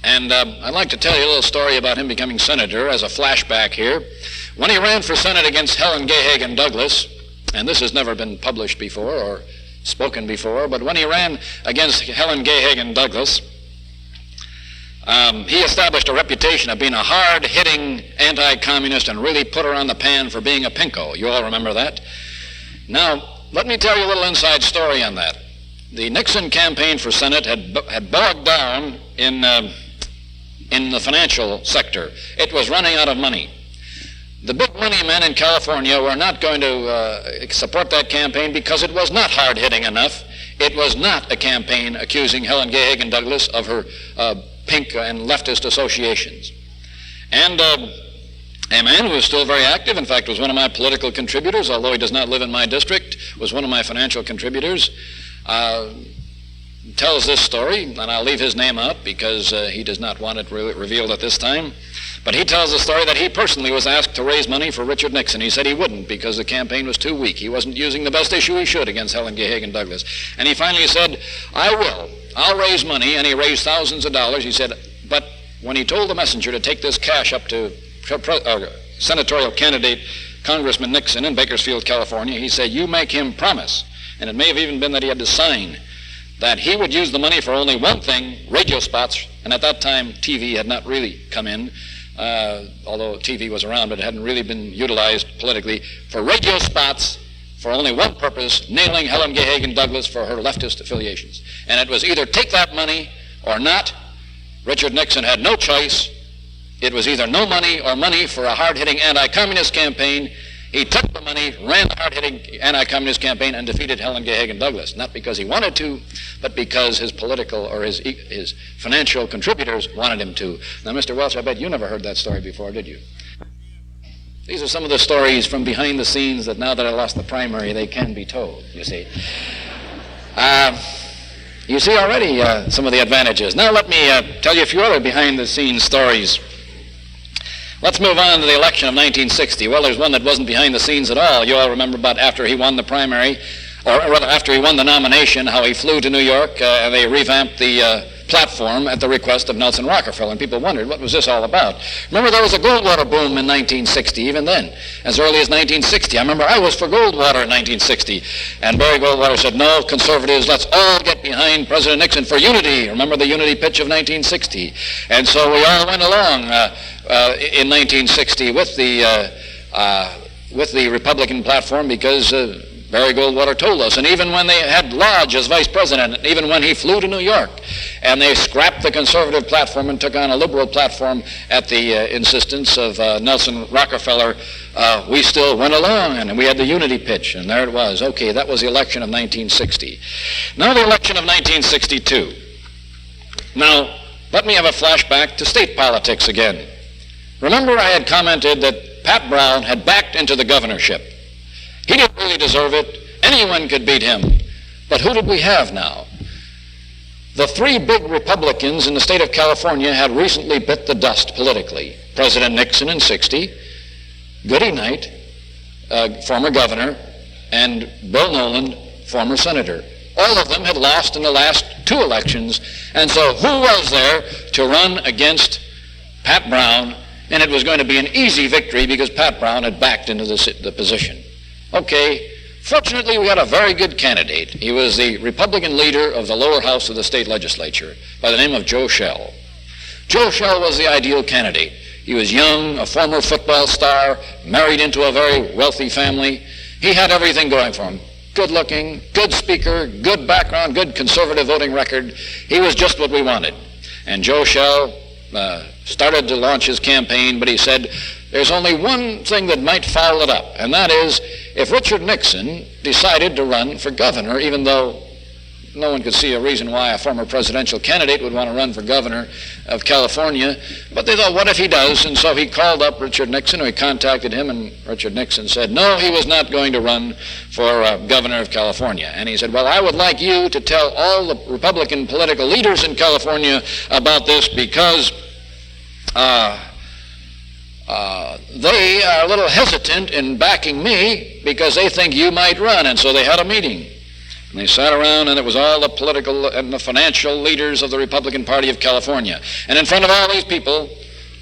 [SPEAKER 3] and I'd like to tell you a little story about him becoming senator as a flashback here. When he ran for Senate against Helen Gay Hagen Douglas, and this has never been published before or spoken before, but when he ran against Helen Gay Hagen Douglas, he established a reputation of being a hard-hitting anti-communist and really put her on the pan for being a pinko. You all remember that? Now, let me tell you a little inside story on that. The Nixon campaign for Senate had bogged down in the financial sector. It was running out of money. The big money men in California were not going to support that campaign because it was not hard-hitting enough. It was not a campaign accusing Helen Gay Hagen Douglas of her pink and leftist associations. And a man who is still very active, in fact, was one of my political contributors, although he does not live in my district, was one of my financial contributors, tells this story, and I'll leave his name out because he does not want it revealed at this time. But he tells the story that he personally was asked to raise money for Richard Nixon. He said he wouldn't because the campaign was too weak. He wasn't using the best issue he should against Helen Gay Hagen Douglas. And he finally said, I will. I'll raise money. And he raised thousands of dollars. He said, but when he told the messenger to take this cash up to senatorial candidate Congressman Nixon in Bakersfield, California, he said, you make him promise, and it may have even been that he had to sign, that he would use the money for only one thing, radio spots, and at that time TV had not really come in, although TV was around, but it hadn't really been utilized politically, for radio spots for only one purpose, nailing Helen Gay Hagen Douglas for her leftist affiliations. And it was either take that money or not. Richard Nixon had no choice. It was either no money or money for a hard-hitting anti-communist campaign. He took the money, ran the hard-hitting anti-communist campaign, and defeated Helen Gay Hagen Douglas, not because he wanted to, but because his political or his financial contributors wanted him to. Now, Mr. Welch, I bet you never heard that story before, did you? These are some of the stories from behind the scenes that now that I lost the primary, they can be told, you see. You see already some of the advantages. Now let me tell you a few other behind-the-scenes stories. Let's move on to the election of 1960. Well, there's one that wasn't behind the scenes at all. You all remember about after he won the primary, or rather after he won the nomination, how he flew to New York and they revamped the platform at the request of Nelson Rockefeller, and people wondered, what was this all about? Remember, there was a Goldwater boom in 1960, even then, as early as 1960. I remember I was for Goldwater in 1960, and Barry Goldwater said, no, conservatives, let's all get behind President Nixon for unity. Remember the unity pitch of 1960? And so we all went along in 1960 with the Republican platform because Barry Goldwater told us, and even when they had Lodge as vice president, and even when he flew to New York, and they scrapped the conservative platform and took on a liberal platform at the insistence of Nelson Rockefeller, we still went along, and we had the unity pitch, and there it was. Okay, that was the election of 1960. Now the election of 1962. Now, let me have a flashback to state politics again. Remember, I had commented that Pat Brown had backed into the governorship. He didn't really deserve it. Anyone could beat him. But who did we have now? The three big Republicans in the state of California had recently bit the dust politically. President Nixon in 60, Goody Knight, former governor, and Bill Nolan, former senator. All of them had lost in the last two elections, and so who was there to run against Pat Brown? And it was going to be an easy victory because Pat Brown had backed into the position. Okay, fortunately we had a very good candidate. He was the Republican leader of the lower house of the state legislature by the name of Joe Schell. Joe Schell was the ideal candidate. He was young, a former football star, married into a very wealthy family. He had everything going for him. Good looking, good speaker, good background, good conservative voting record. He was just what we wanted. And Joe Schell started to launch his campaign, but he said, there's only one thing that might foul it up, and that is if Richard Nixon decided to run for governor, even though no one could see a reason why a former presidential candidate would want to run for governor of California, but they thought, what if he does? And so he called up Richard Nixon, or he contacted him, and Richard Nixon said, no, he was not going to run for governor of California. And he said, well, I would like you to tell all the Republican political leaders in California about this because they are a little hesitant in backing me because they think you might run. And so they had a meeting. And they sat around, and it was all the political and the financial leaders of the Republican Party of California. And in front of all these people,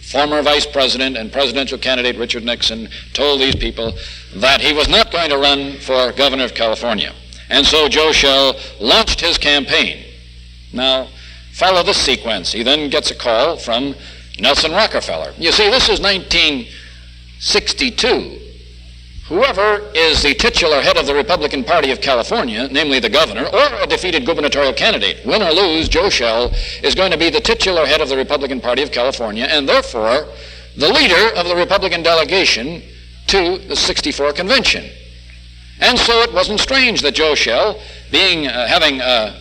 [SPEAKER 3] former vice president and presidential candidate Richard Nixon told these people that he was not going to run for governor of California. And so Joe Schell launched his campaign. Now, follow this sequence. He then gets a call from Nelson Rockefeller. You see, this is 1962. Whoever is the titular head of the Republican Party of California, namely the governor, or a defeated gubernatorial candidate, win or lose, Joe Schell is going to be the titular head of the Republican Party of California, and therefore the leader of the Republican delegation to the 64 convention. And so it wasn't strange that Joe Schell, having a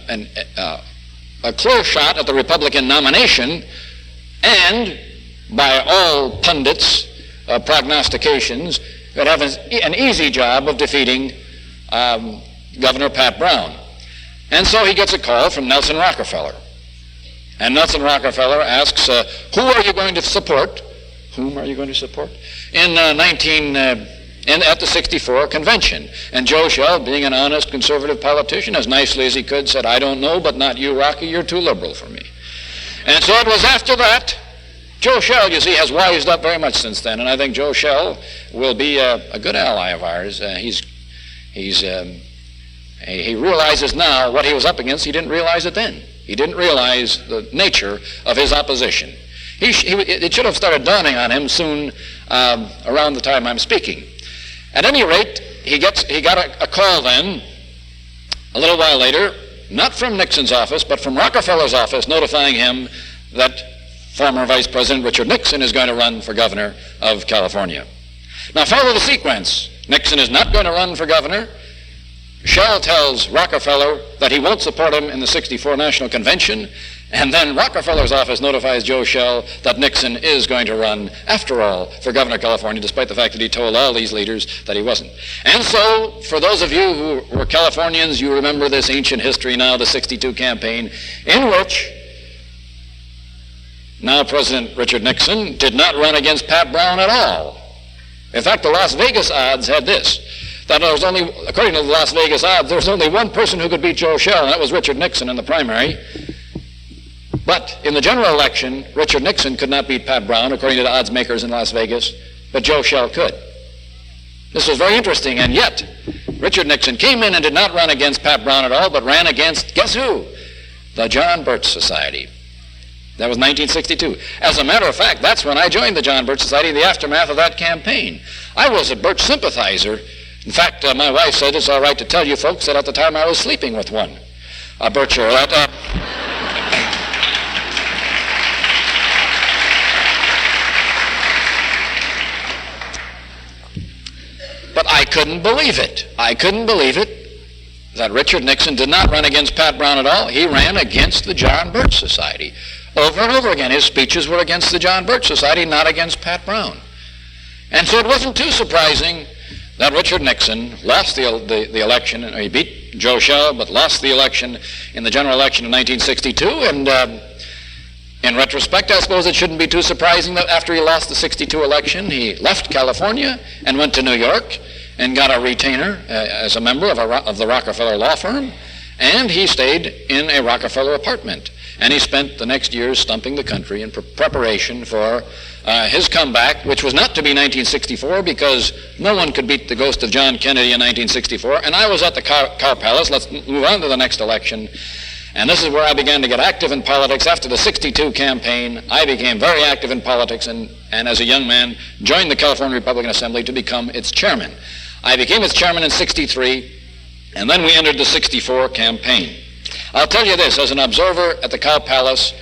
[SPEAKER 3] clear shot at the Republican nomination, and by all pundits' prognostications, would have an easy job of defeating Governor Pat Brown. And so he gets a call from Nelson Rockefeller. And Nelson Rockefeller asks, who are you going to support? Whom are you going to support? At the 64 convention. And Joe Schell, being an honest conservative politician, as nicely as he could, said, I don't know, but not you, Rocky, you're too liberal for me. And so it was after that. Joe Schell, you see, has wised up very much since then, and I think Joe Schell will be a good ally of ours. He realizes now what he was up against. He didn't realize it then. He didn't realize the nature of his opposition. It should have started dawning on him soon, around the time I'm speaking. At any rate, he got a call then, a little while later, not from Nixon's office, but from Rockefeller's office, notifying him that former Vice President Richard Nixon is going to run for governor of California. Now follow the sequence. Nixon is not going to run for governor. Schell tells Rockefeller that he won't support him in the 64 National Convention, and then Rockefeller's office notifies Joe Schell that Nixon is going to run, after all, for governor of California, despite the fact that he told all these leaders that he wasn't. And so, for those of you who were Californians, you remember this ancient history now, the 62 campaign, in which now President Richard Nixon did not run against Pat Brown at all. In fact, the Las Vegas odds had this, that there was only, according to the Las Vegas odds, there was only one person who could beat Joe Schell, and that was Richard Nixon in the primary. But in the general election, Richard Nixon could not beat Pat Brown, according to the odds makers in Las Vegas, but Joe Schell could. This was very interesting, and yet Richard Nixon came in and did not run against Pat Brown at all, but ran against, guess who? The John Birch Society. That was 1962. As a matter of fact, that's when I joined the John Birch Society in the aftermath of that campaign. I was a Birch sympathizer. In fact, my wife said it's all right to tell you folks that at the time I was sleeping with one, a Bircher. But I couldn't believe it. I couldn't believe it that Richard Nixon did not run against Pat Brown at all. He ran against the John Birch Society. Over and over again, his speeches were against the John Birch Society, not against Pat Brown. And so it wasn't too surprising that Richard Nixon lost the election. He beat Joe Schell, but lost the election in the general election of 1962. And in retrospect, I suppose it shouldn't be too surprising that after he lost the 62 election, he left California and went to New York and got a retainer as a member of the Rockefeller law firm. And he stayed in a Rockefeller apartment. And he spent the next years stumping the country in preparation for his comeback, which was not to be 1964 because no one could beat the ghost of John Kennedy in 1964. And I was at the Car Palace. Let's move on to the next election. And this is where I began to get active in politics. After the 62 campaign, I became very active in politics and as a young man joined the California Republican Assembly to become its chairman. I became its chairman in 63, and then we entered the 64 campaign. I'll tell you this, as an observer at the Cow Palace,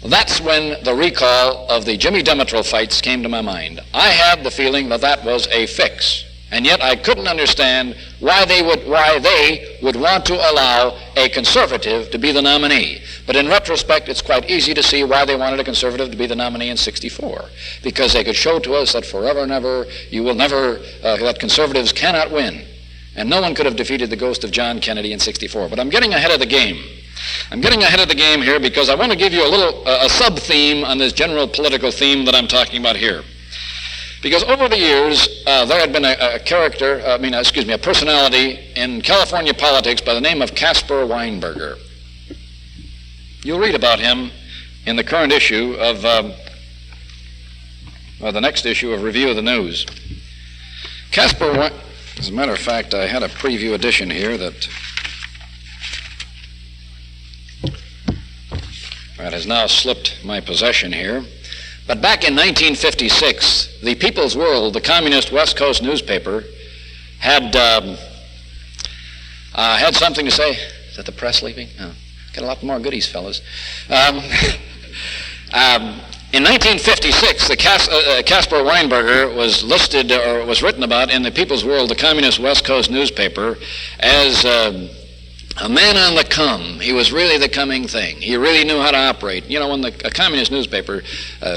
[SPEAKER 3] that's when the recall of the Jimmy Demetrel fights came to my mind. I had the feeling that that was a fix, and yet I couldn't understand why they would want to allow a conservative to be the nominee. But in retrospect, it's quite easy to see why they wanted a conservative to be the nominee in 64, because they could show to us that forever and ever, that conservatives cannot win. And no one could have defeated the ghost of John Kennedy in 64. But I'm getting ahead of the game. I'm getting ahead of the game here because I want to give you a sub-theme on this general political theme that I'm talking about here. Because over the years, there had been a personality in California politics by the name of Caspar Weinberger. You'll read about him in the current issue of, the next issue of Review of the News. As a matter of fact, I had a preview edition here that has now slipped my possession here. But back in 1956, the People's World, the communist West Coast newspaper, had something to say. Is that the press leaving? Oh, got a lot more goodies, fellas. In 1956, the Caspar Weinberger was listed or was written about in the People's World, the communist West Coast newspaper, as a man on the come. He was really the coming thing. He really knew how to operate. You know, when a communist newspaper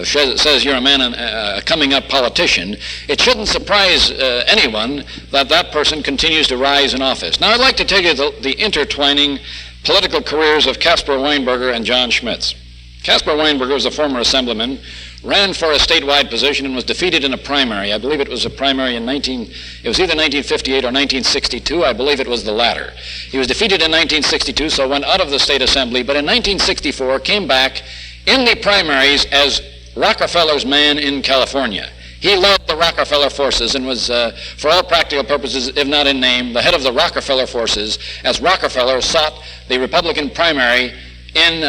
[SPEAKER 3] says you're a man, a coming up politician, it shouldn't surprise anyone that that person continues to rise in office. Now, I'd like to tell you the intertwining political careers of Caspar Weinberger and John Schmitz. Caspar Weinberger was a former assemblyman, ran for a statewide position and was defeated in a primary. I believe it was a primary it was either 1958 or 1962. I believe it was the latter. He was defeated in 1962, so went out of the state assembly, but in 1964 came back in the primaries as Rockefeller's man in California. He led the Rockefeller forces and was, for all practical purposes, if not in name, the head of the Rockefeller forces as Rockefeller sought the Republican primary in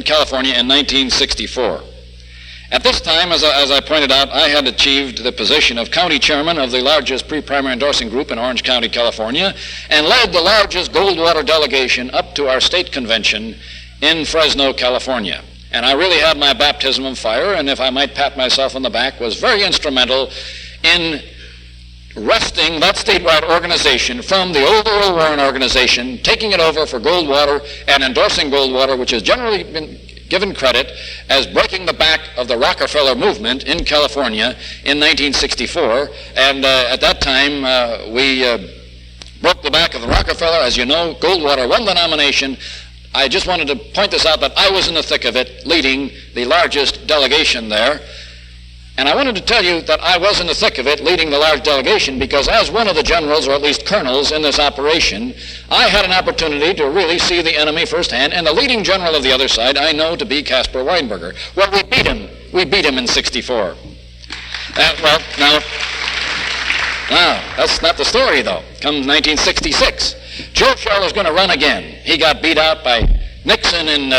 [SPEAKER 3] California in 1964. At this time, as I pointed out, I had achieved the position of county chairman of the largest pre-primary endorsing group in Orange County, California, and led the largest Goldwater delegation up to our state convention in Fresno, California. And I really had my baptism of fire, and if I might pat myself on the back, was very instrumental in wresting that statewide organization from the old Earl Warren organization, taking it over for Goldwater and endorsing Goldwater, which has generally been given credit as breaking the back of the Rockefeller movement in California in 1964. And at that time, we broke the back of the Rockefeller. As you know, Goldwater won the nomination. I just wanted to point this out that I was in the thick of it, leading the largest delegation there. And I wanted to tell you that I was in the thick of it, leading the large delegation, because as one of the generals, or at least colonels, in this operation, I had an opportunity to really see the enemy firsthand, and the leading general of the other side I know to be Caspar Weinberger. Well, we beat him. We beat him in 64. Now, that's not the story, though. Comes 1966. Joe Schell is going to run again. He got beat out by Nixon in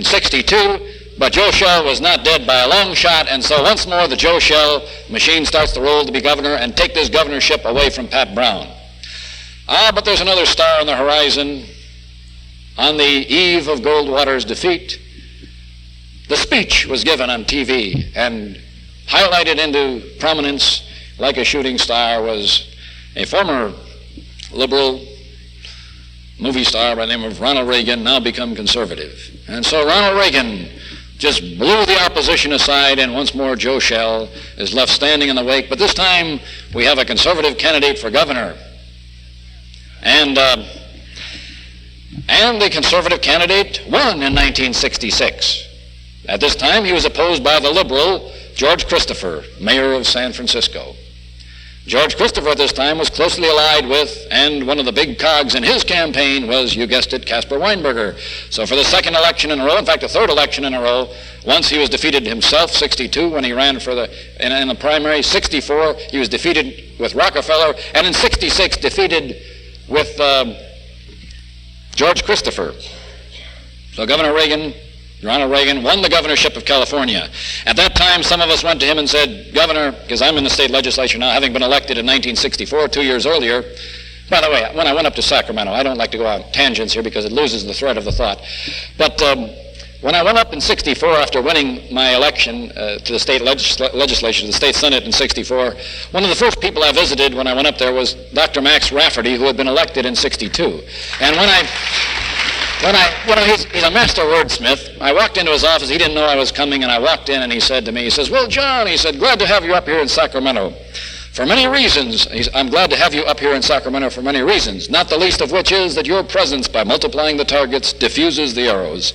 [SPEAKER 3] 62. But Joe Schell was not dead by a long shot, and so once more the Joe Schell machine starts to roll to be governor and take this governorship away from Pat Brown. But there's another star on the horizon. On the eve of Goldwater's defeat, the speech was given on TV, and highlighted into prominence like a shooting star was a former liberal movie star by the name of Ronald Reagan, now become conservative. And so Ronald Reagan just blew the opposition aside, and once more Joe Schell is left standing in the wake. But this time we have a conservative candidate for governor. And the conservative candidate won in 1966. At this time he was opposed by the liberal George Christopher, mayor of San Francisco. George Christopher at this time was closely allied with, and one of the big cogs in his campaign was, you guessed it, Caspar Weinberger. So for the second election in a row, in fact the third election in a row, once he was defeated himself, 62, when he ran for in the primary, 64 he was defeated with Rockefeller, and in 66 defeated with George Christopher. So Governor Reagan, Ronald Reagan, won the governorship of California. At that time, some of us went to him and said, Governor, because I'm in the state legislature now, having been elected in 1964, 2 years earlier. By the way, when I went up to Sacramento, I don't like to go on tangents here because it loses the thread of the thought. But when I went up in 64 after winning my election to the state legislature, to the state senate in 64, one of the first people I visited when I went up there was Dr. Max Rafferty, who had been elected in 62. And he's a master wordsmith. I walked into his office, he didn't know I was coming, and I walked in and he said to me, he says, well, John, he said, glad to have you up here in Sacramento. For many reasons, I'm glad to have you up here in Sacramento for many reasons, not the least of which is that your presence, by multiplying the targets, diffuses the arrows.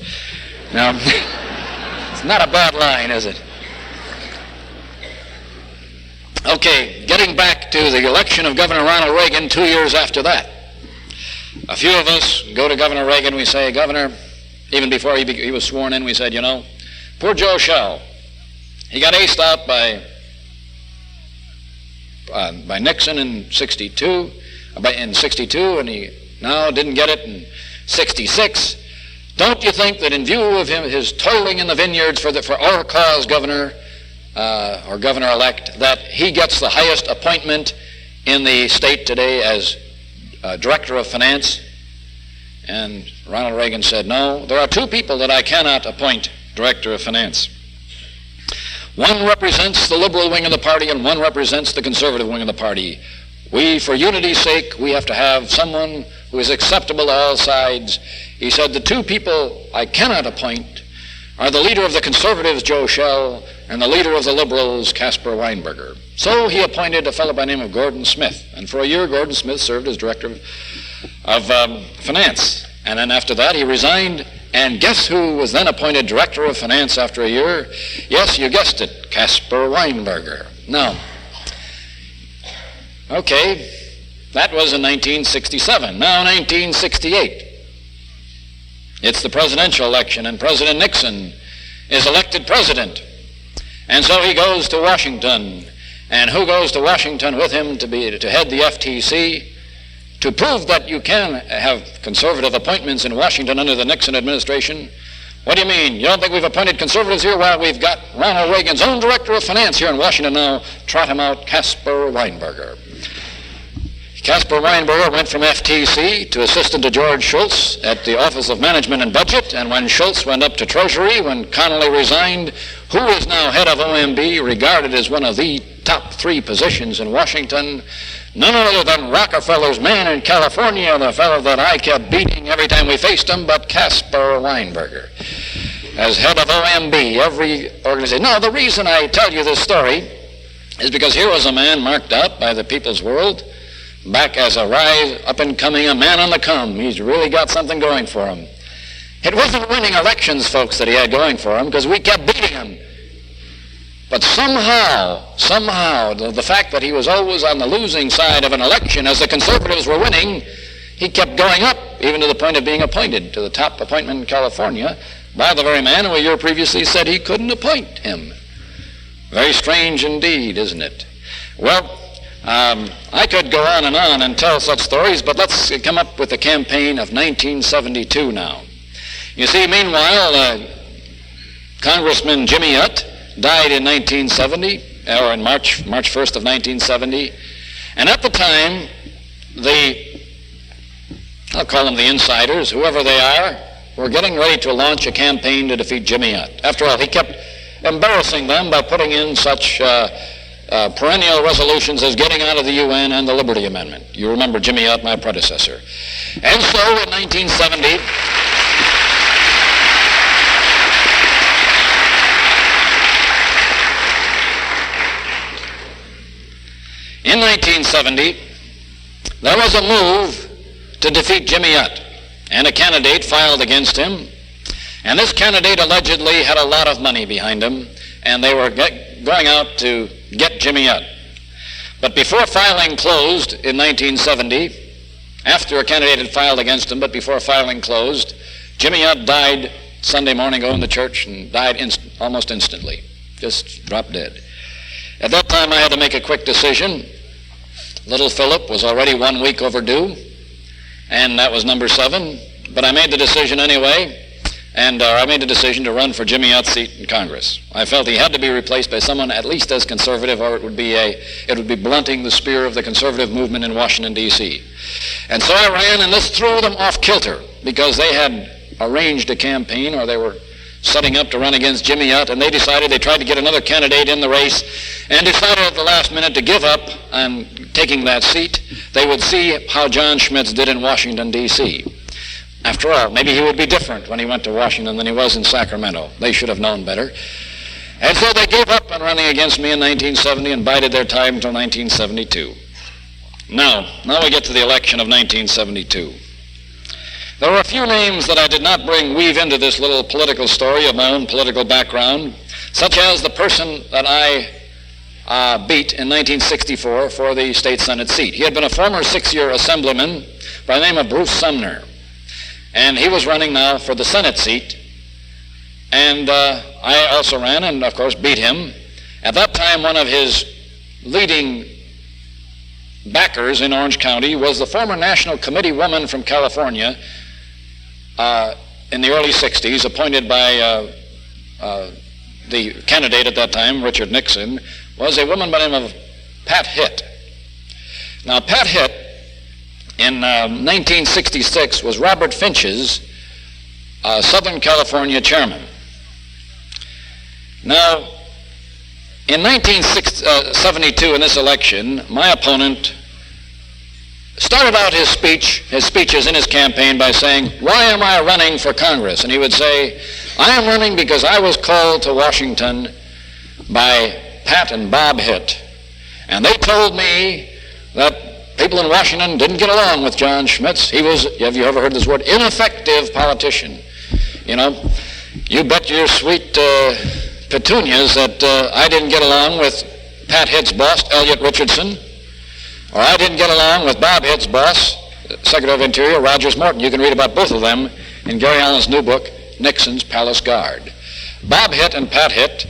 [SPEAKER 3] Now, it's not a bad line, is it? Okay, getting back to the election of Governor Ronald Reagan 2 years after that. A few of us go to Governor Reagan, we say, Governor, even before he was sworn in, we said, you know, poor Joe Schell, he got aced out by Nixon in 62, and he now didn't get it in 66. Don't you think that in view of his toiling in the vineyards for our cause, Governor, or Governor-elect, that he gets the highest appointment in the state today as Director of Finance? And Ronald Reagan said, no, there are two people that I cannot appoint Director of Finance. One represents the liberal wing of the party and one represents the conservative wing of the party. For unity's sake, we have to have someone who is acceptable to all sides. He said, the two people I cannot appoint are the leader of the conservatives, Joe Schell, and the leader of the liberals, Caspar Weinberger. So he appointed a fellow by the name of Gordon Smith. And for a year, Gordon Smith served as Director of Finance. And then after that, he resigned. And guess who was then appointed Director of Finance after a year? Yes, you guessed it, Caspar Weinberger. Now, okay, that was in 1967. Now 1968. It's the presidential election, and President Nixon is elected president. And so he goes to Washington. And who goes to Washington with him to head the FTC? To prove that you can have conservative appointments in Washington under the Nixon administration. What do you mean? You don't think we've appointed conservatives here? Well, we've got Ronald Reagan's own Director of Finance here in Washington now. Trot him out, Caspar Weinberger. Caspar Weinberger went from FTC to assistant to George Schultz at the Office of Management and Budget, and when Schultz went up to Treasury, when Connolly resigned, who is now head of OMB, regarded as one of the top 3 positions in Washington, none other than Rockefeller's man in California, the fellow that I kept beating every time we faced him, but Caspar Weinberger. As head of OMB, every organization. Now, the reason I tell you this story is because here was a man marked out by the people's world, back as a rise, up-and-coming, a man on the come. He's really got something going for him. It wasn't winning elections, folks, that he had going for him, because we kept beating him. But somehow, the fact that he was always on the losing side of an election as the conservatives were winning, he kept going up, even to the point of being appointed to the top appointment in California by the very man who a year previously said he couldn't appoint him. Very strange indeed, isn't it? Well, I could go on and tell such stories, but let's come up with the campaign of 1972 now. You see, meanwhile, Congressman Jimmy Utt died in 1970, or in March 1st of 1970, and at the time, I'll call them the insiders, whoever they are, were getting ready to launch a campaign to defeat Jimmy Utt. After all, he kept embarrassing them by putting in such perennial resolutions as getting out of the UN and the Liberty Amendment. You remember Jimmy Utt, my predecessor. And so, in 1970... In 1970, there was a move to defeat Jimmy Yutt, and a candidate filed against him. And this candidate allegedly had a lot of money behind him, and they were going out to get Jimmy Yutt. But before filing closed in 1970, after a candidate had filed against him, but before filing closed, Jimmy Yutt died Sunday morning going to church and died almost instantly, just dropped dead. At that time, I had to make a quick decision. Little Philip was already 1 week overdue, and that was number 7. But I made the decision anyway, and I made the decision to run for Jimmy Yutt's seat in Congress. I felt he had to be replaced by someone at least as conservative, or it would be blunting the spear of the conservative movement in Washington, D.C. And so I ran, and this threw them off kilter, because they had arranged a campaign, or they were setting up to run against Jimmy Yutt, and they tried to get another candidate in the race, and decided at the last minute to give up on taking that seat. They would see how John Schmitz did in Washington, D.C. After all, maybe he would be different when he went to Washington than he was in Sacramento. They should have known better. And so they gave up on running against me in 1970 and bided their time until 1972. Now we get to the election of 1972. There were a few names that I did not weave into this little political story of my own political background, such as the person that I beat in 1964 for the state Senate seat. He had been a former 6-year assemblyman by the name of Bruce Sumner, and he was running now for the Senate seat, and I also ran and, of course, beat him. At that time, one of his leading backers in Orange County was the former National Committee woman from California in the early 60s, appointed by the candidate at that time, Richard Nixon, was a woman by the name of Pat Hitt. Now, Pat Hitt, in 1966, was Robert Finch's Southern California chairman. Now, in 1972, in this election, my opponent started out his speeches in his campaign by saying, "Why am I running for Congress?" And he would say, "I am running because I was called to Washington by Pat and Bob Hitt, and they told me that people in Washington didn't get along with John Schmitz. He was, have you ever heard this word, ineffective politician. You know, you bet your sweet petunias that I didn't get along with Pat Hitt's boss, Elliot Richardson, or I didn't get along with Bob Hitt's boss, Secretary of Interior, Rogers Morton." You can read about both of them in Gary Allen's new book, Nixon's Palace Guard. Bob Hitt and Pat Hitt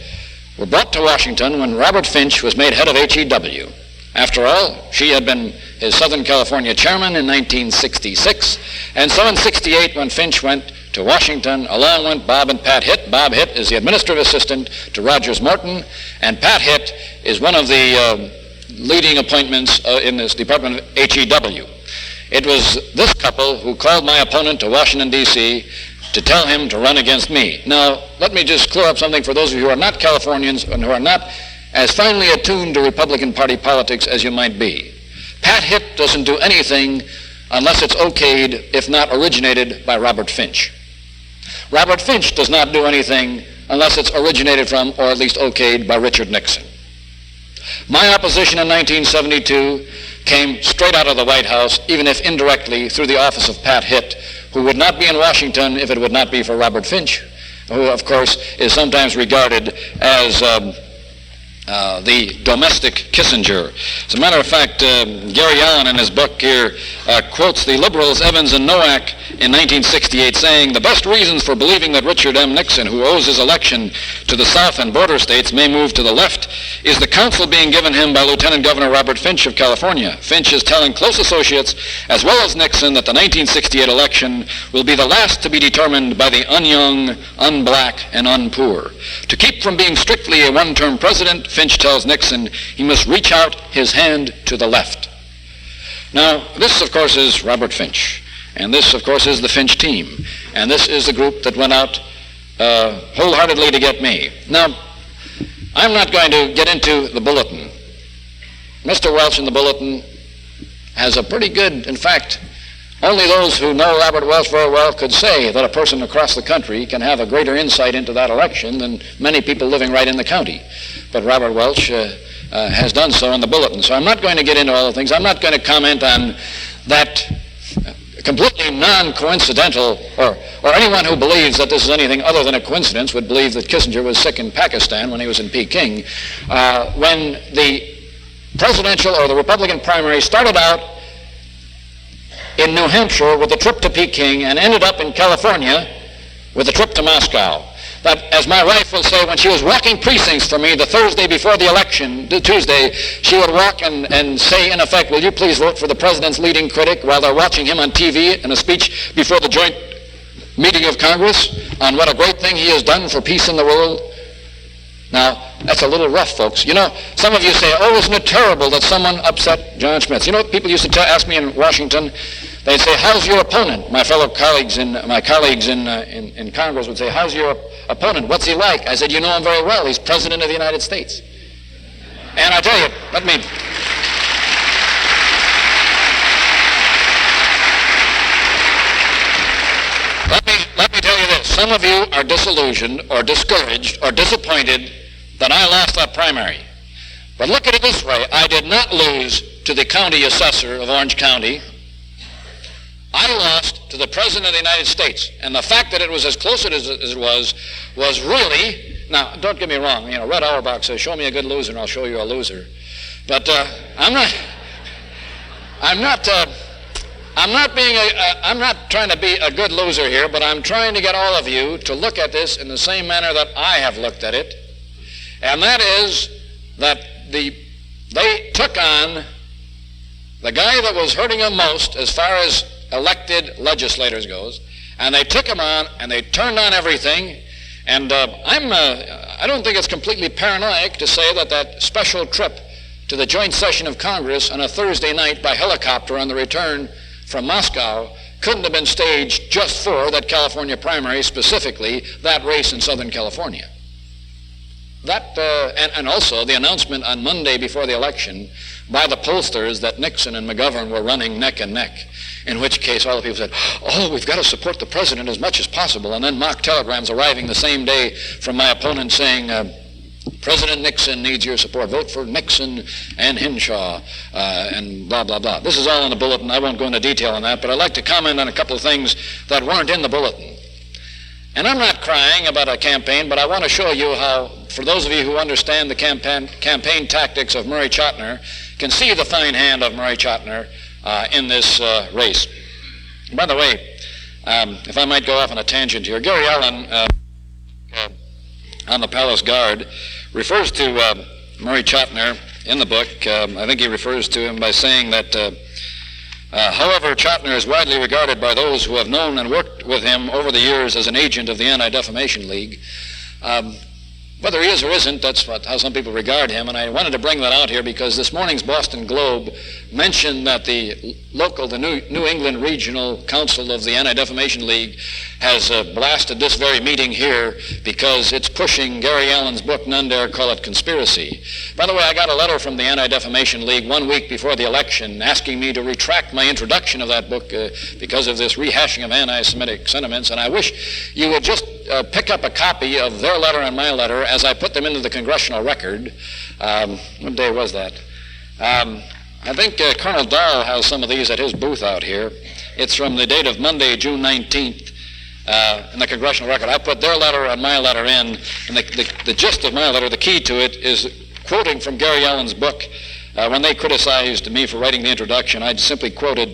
[SPEAKER 3] were brought to Washington when Robert Finch was made head of HEW. After all, she had been his Southern California chairman in 1966, and so in 68, when Finch went to Washington, along went Bob and Pat Hitt. Bob Hitt is the administrative assistant to Rogers Morton, and Pat Hitt is one of the leading appointments in this department of HEW. It was this couple who called my opponent to Washington, D.C. to tell him to run against me. Now, let me just clear up something for those of you who are not Californians and who are not as finely attuned to Republican Party politics as you might be. Pat Hitt doesn't do anything unless it's okayed, if not originated, by Robert Finch. Robert Finch does not do anything unless it's originated from, or at least okayed, by Richard Nixon. My opposition in 1972 came straight out of the White House, even if indirectly through the office of Pat Hitt, who would not be in Washington if it would not be for Robert Finch, who, of course, is sometimes regarded as the domestic Kissinger. As a matter of fact, Gary Allen in his book here quotes the liberals Evans and Nowak in 1968 saying, "The best reasons for believing that Richard M. Nixon, who owes his election to the South and border states, may move to the left is the counsel being given him by Lieutenant Governor Robert Finch of California. Finch is telling close associates, as well as Nixon, that the 1968 election will be the last to be determined by the unyoung, unblack, and unpoor. To keep from being strictly a one-term president, Finch tells Nixon he must reach out his hand to the left." Now, this, of course, is Robert Finch. And this, of course, is the Finch team. And this is the group that went out wholeheartedly to get me. Now, I'm not going to get into the bulletin. Mr. Welch in the bulletin has a pretty good, in fact, only those who know Robert Welch very well could say that a person across the country can have a greater insight into that election than many people living right in the county. But Robert Welch has done so in the bulletin. So I'm not going to get into all the things. I'm not going to comment on that completely non-coincidental, or anyone who believes that this is anything other than a coincidence would believe that Kissinger was sick in Pakistan when he was in Peking. When the presidential or the Republican primary started out in New Hampshire with a trip to Peking and ended up in California with a trip to Moscow. That, as my wife will say, when she was walking precincts for me the Thursday before the election, the Tuesday, she would walk and say, in effect, will you please vote for the president's leading critic, while they're watching him on TV in a speech before the joint meeting of Congress on what a great thing he has done for peace in the world. Now, that's a little rough, folks. You know, some of you say, oh, isn't it terrible that someone upset John Schmitz? You know what people used to ask me in Washington? They'd say, how's your opponent? My colleagues in Congress would say, how's your opponent? What's he like? I said, you know him very well. He's President of the United States. And I tell you, let me tell you this. Some of you are disillusioned or discouraged or disappointed that I lost that primary. But look at it this way. I did not lose to the county assessor of Orange County. I lost to the President of the United States. And the fact that it was as close as it was really, now don't get me wrong, you know, Red Auerbach says, show me a good loser and I'll show you a loser. But I'm not trying to be a good loser here, but I'm trying to get all of you to look at this in the same manner that I have looked at it. And that is that they took on the guy that was hurting them most as far as elected legislators goes, and they took him on and they turned on everything. And I don't think it's completely paranoid to say that special trip to the joint session of Congress on a Thursday night by helicopter on the return from Moscow couldn't have been staged just for that California primary, specifically that race in Southern California. That and also the announcement on Monday before the election by the pollsters that Nixon and McGovern were running neck and neck, in which case all the people said, oh, we've got to support the president as much as possible, and then mock telegrams arriving the same day from my opponent saying, President Nixon needs your support. Vote for Nixon and Hinshaw, and blah, blah, blah. This is all in the bulletin. I won't go into detail on that, but I'd like to comment on a couple of things that weren't in the bulletin. And I'm not crying about a campaign, but I want to show you how, for those of you who understand the campaign tactics of Murray Chotiner, can see the fine hand of Murray Chotiner in this race. By the way, if I might go off on a tangent here, Gary Allen on the Palace Guard refers to Murray Chotiner in the book. I think he refers to him by saying that however, Chotiner is widely regarded by those who have known and worked with him over the years as an agent of the Anti-Defamation League. Whether he is or isn't, that's how some people regard him, and I wanted to bring that out here because this morning's Boston Globe mentioned that the New England Regional Council of the Anti-Defamation League has blasted this very meeting here because it's pushing Gary Allen's book, None Dare Call It Conspiracy. By the way, I got a letter from the Anti-Defamation League 1 week before the election asking me to retract my introduction of that book because of this rehashing of anti-Semitic sentiments, and I wish you would just pick up a copy of their letter and my letter as I put them into the congressional record. What day was that? I think Colonel Dahl has some of these at his booth out here. It's from the date of Monday, June 19th, in the congressional record. I put their letter and my letter in, and the gist of my letter, the key to it, is quoting from Gary Allen's book. When they criticized me for writing the introduction, I simply quoted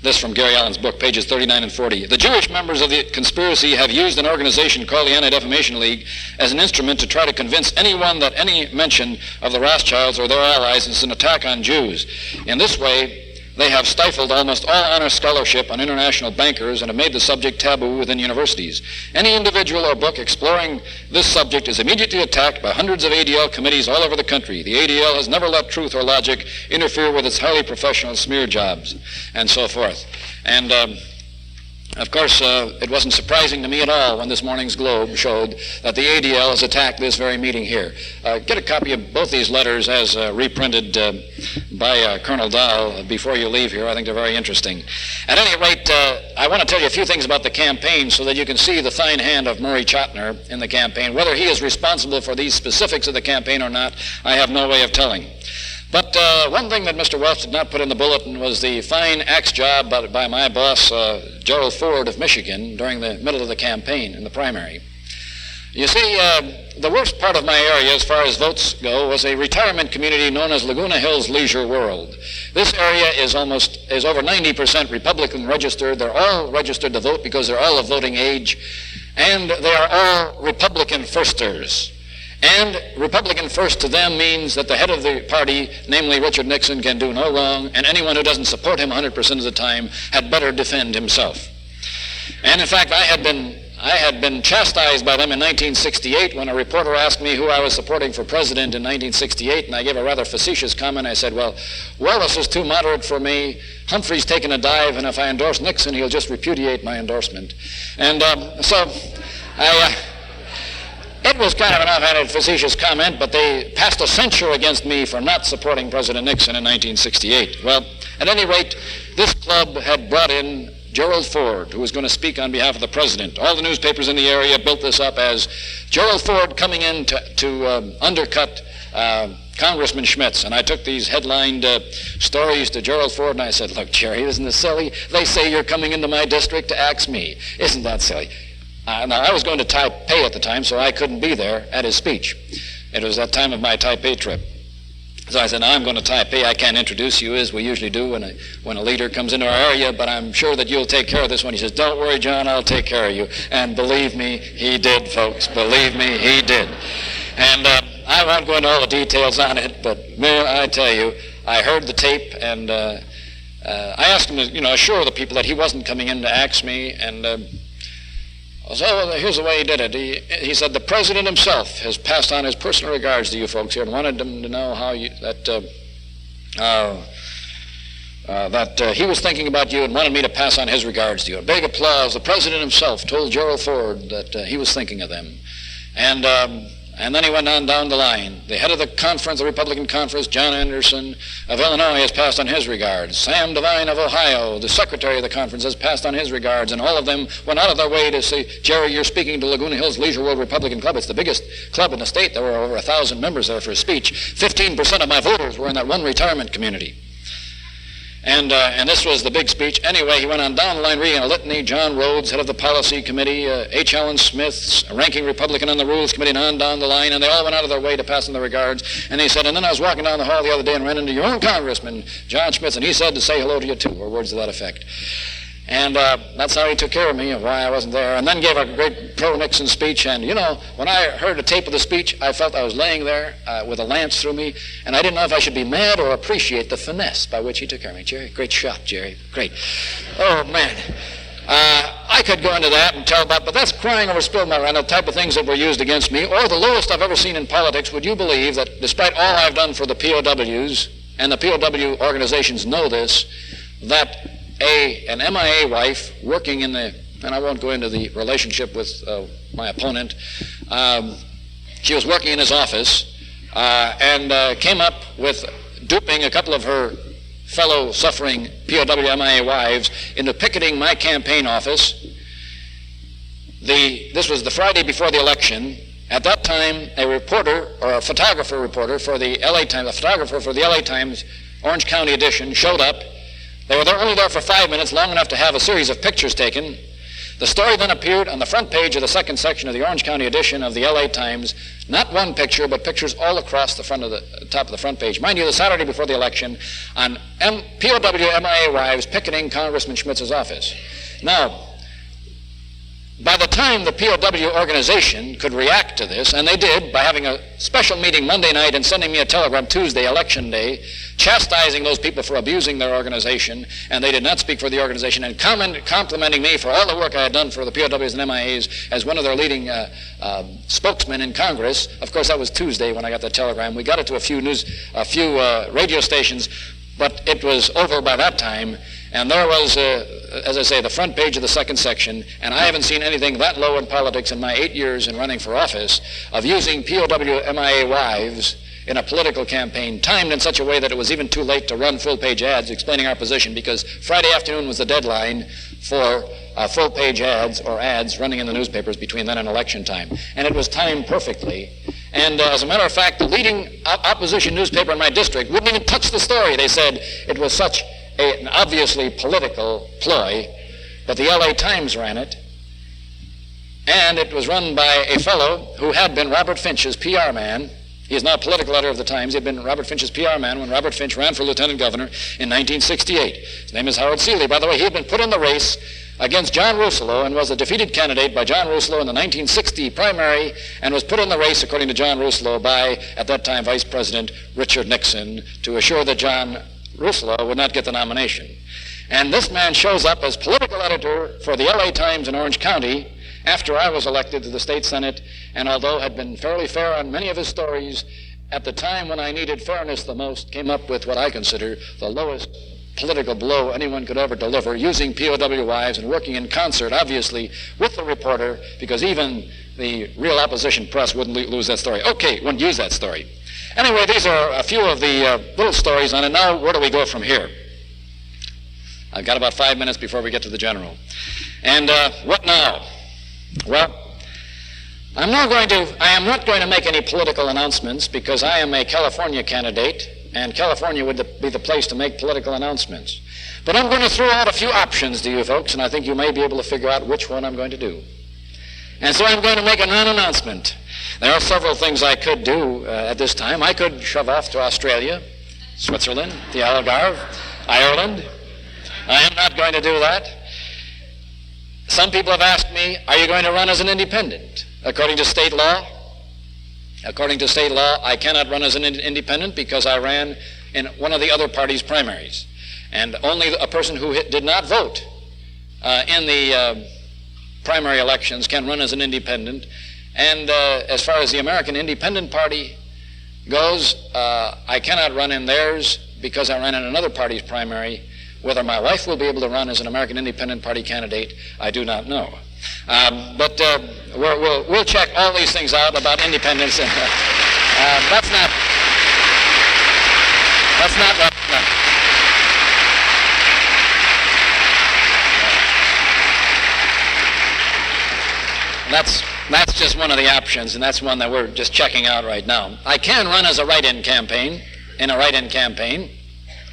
[SPEAKER 3] this from Gary Allen's book, pages 39 and 40. The Jewish members of the conspiracy have used an organization called the Anti-Defamation League as an instrument to try to convince anyone that any mention of the Rothschilds or their allies is an attack on Jews. In this way, they have stifled almost all honor scholarship on international bankers and have made the subject taboo within universities. Any individual or book exploring this subject is immediately attacked by hundreds of ADL committees all over the country. The ADL has never let truth or logic interfere with its highly professional smear jobs, and so forth. And Of course, it wasn't surprising to me at all when this morning's Globe showed that the ADL has attacked this very meeting here. Get a copy of both these letters as reprinted by Colonel Dow before you leave here. I think they're very interesting. At any rate, I want to tell you a few things about the campaign so that you can see the fine hand of Murray Chotiner in the campaign. Whether he is responsible for these specifics of the campaign or not, I have no way of telling. But one thing that Mr. Welch did not put in the bulletin was the fine axe job by my boss, Gerald Ford of Michigan, during the middle of the campaign in the primary. You see, the worst part of my area as far as votes go was a retirement community known as Laguna Hills Leisure World. This area is over 90% Republican registered. They're all registered to vote because they're all of voting age, and they are all Republican firsters. And Republican first to them means that the head of the party, namely Richard Nixon, can do no wrong, and anyone who doesn't support him 100% of the time had better defend himself. And in fact, I had been chastised by them in 1968 when a reporter asked me who I was supporting for president in 1968, and I gave a rather facetious comment. I said, well, Wallace is too moderate for me, Humphrey's taken a dive, and if I endorse Nixon, he'll just repudiate my endorsement. And it was kind of an offhanded, facetious comment, but they passed a censure against me for not supporting President Nixon in 1968. Well, at any rate, this club had brought in Gerald Ford, who was going to speak on behalf of the president. All the newspapers in the area built this up as Gerald Ford coming in to undercut Congressman Schmitz. And I took these headlined stories to Gerald Ford, and I said, look, Jerry, isn't this silly? They say you're coming into my district to axe me. Isn't that silly? Now, I was going to Taipei at the time, so I couldn't be there at his speech. It was that time of my Taipei trip. So I said, now I'm going to Taipei. I can't introduce you as we usually do when a leader comes into our area, but I'm sure that you'll take care of this one. He says, don't worry, John, I'll take care of you. And believe me, he did, folks. Believe me, he did. And I won't go into all the details on it, but man, I tell you, I heard the tape, and I asked him to, assure the people that he wasn't coming in to axe me, and so here's the way he did it. He said the president himself has passed on his personal regards to you folks here and wanted them to know how that he was thinking about you and wanted me to pass on his regards to you. A big applause. The president himself told Gerald Ford that he was thinking of them. And then he went on down the line. The head of the conference, the Republican conference, John Anderson of Illinois, has passed on his regards. Sam Devine of Ohio, the secretary of the conference, has passed on his regards. And all of them went out of their way to say, Jerry, you're speaking to Laguna Hills Leisure World Republican Club. It's the biggest club in the state. There were over 1,000 members there for a speech. 15% of my voters were in that one retirement community. And this was the big speech. Anyway, he went on down the line reading a litany. John Rhodes, head of the policy committee, H. Allen Smith, ranking Republican on the rules committee, and on down the line, and they all went out of their way to pass on the regards. And he said, and then I was walking down the hall the other day and ran into your own congressman, John Schmitz, and he said to say hello to you too, or words to that effect. And that's how he took care of me and why I wasn't there. And then gave a great pro-Nixon speech. And, when I heard a tape of the speech, I felt I was laying there with a lance through me, and I didn't know if I should be mad or appreciate the finesse by which he took care of me. Jerry, great shot, Jerry. Great. Oh, man. I could go into that and tell about, but that's crying over spilled milk, and the type of things that were used against me, or the lowest I've ever seen in politics. Would you believe that despite all I've done for the POWs, and the POW organizations know this, that an MIA wife working in and I won't go into the relationship with my opponent, she was working in his office and came up with duping a couple of her fellow suffering POW MIA wives into picketing my campaign office. This was the Friday before the election. At that time, a reporter, or a photographer reporter for the LA Times, a photographer for the LA Times Orange County edition showed up. They were only there for 5 minutes, long enough to have a series of pictures taken. The story then appeared on the front page of the second section of the Orange County edition of the LA Times. Not one picture, but pictures all across the front of the top of the front page. Mind you, the Saturday before the election, on POW MIA wives picketing Congressman Schmitz's office. Now, by the time the POW organization could react to this, and they did by having a special meeting Monday night and sending me a telegram Tuesday, election day, chastising those people for abusing their organization, and they did not speak for the organization, and complimenting me for all the work I had done for the POWs and MIAs as one of their leading spokesmen in Congress. Of course, that was Tuesday when I got the telegram. We got it to a few radio stations, but it was over by that time. And there was, as I say, the front page of the second section, and I haven't seen anything that low in politics in my 8 years in running for office of using POW MIA wives in a political campaign, timed in such a way that it was even too late to run full-page ads explaining our position, because Friday afternoon was the deadline for full-page ads or ads running in the newspapers between then and election time. And it was timed perfectly. And as a matter of fact, the leading opposition newspaper in my district wouldn't even touch the story. They said it was such an obviously political ploy, but the LA Times ran it, and it was run by a fellow who had been Robert Finch's PR man. He is now a political editor of the Times. He had been Robert Finch's PR man when Robert Finch ran for lieutenant governor in 1968. His name is Howard Seeley. By the way, he had been put in the race against John Rousseau and was a defeated candidate by John Rousseau in the 1960 primary, and was put in the race, according to John Rousseau, by, at that time, Vice President Richard Nixon, to assure that John Rousseau would not get the nomination. And this man shows up as political editor for the LA Times in Orange County after I was elected to the state senate, and although had been fairly fair on many of his stories, at the time when I needed fairness the most, came up with what I consider the lowest political blow anyone could ever deliver, using POW wives and working in concert, obviously, with the reporter, because even the real opposition press wouldn't lose that story. Okay, wouldn't use that story. Anyway, these are a few of the little stories on it. Now, where do we go from here? I've got about 5 minutes before we get to the general. And what now? Well, I am not going to make any political announcements, because I am a California candidate, and California would be the place to make political announcements. But I'm going to throw out a few options to you folks, and I think you may be able to figure out which one I'm going to do. And so I'm going to make a non-announcement. There are several things I could do at this time. I could shove off to Australia, Switzerland, the Algarve, Ireland. I am not going to do that. Some people have asked me, are you going to run as an independent? According to state law, I cannot run as an independent, because I ran in one of the other party's primaries. And only a person who did not vote in the primary elections can run as an independent. And as far as the American Independent Party goes, I cannot run in theirs because I ran in another party's primary. Whether my wife will be able to run as an American Independent Party candidate, I do not know. But we'll check all these things out about independence. That's not what... That's just one of the options, and that's one that we're just checking out right now. I can run as a write-in campaign,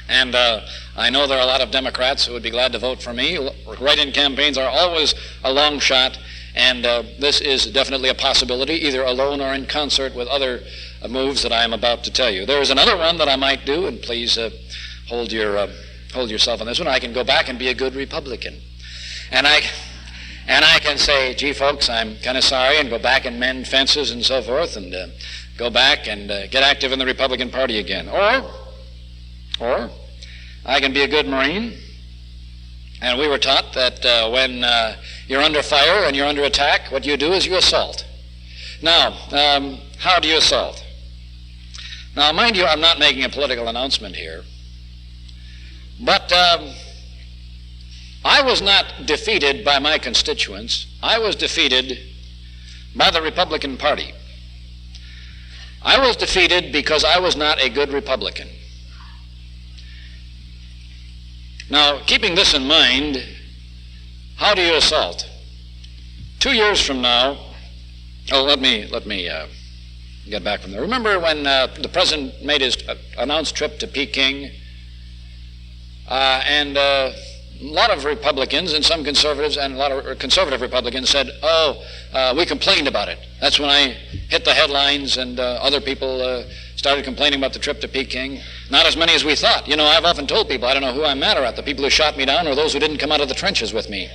[SPEAKER 3] and I know there are a lot of Democrats who would be glad to vote for me. Write-in campaigns are always a long shot, and this is definitely a possibility, either alone or in concert with other moves that I am about to tell you. There is another one that I might do, and please hold yourself on this one. I can go back and be a good Republican. And I can say, gee, folks, I'm kind of sorry, and go back and mend fences and so forth, and go back and get active in the Republican Party again. Or I can be a good Marine. And we were taught that when you're under fire and you're under attack, what you do is you assault. Now, how do you assault? Now, mind you, I'm not making a political announcement here, but I was not defeated by my constituents. I was defeated by the Republican Party. I was defeated because I was not a good Republican. Now, keeping this in mind, how do you assault? 2 years from now, let me get back from there. Remember when the president made his announced trip to Peking, and a lot of Republicans and some conservatives and a lot of conservative Republicans said, we complained about it. That's when I hit the headlines, and other people started complaining about the trip to Peking. Not as many as we thought. You know, I've often told people, I don't know who I'm madder at, the people who shot me down or those who didn't come out of the trenches with me.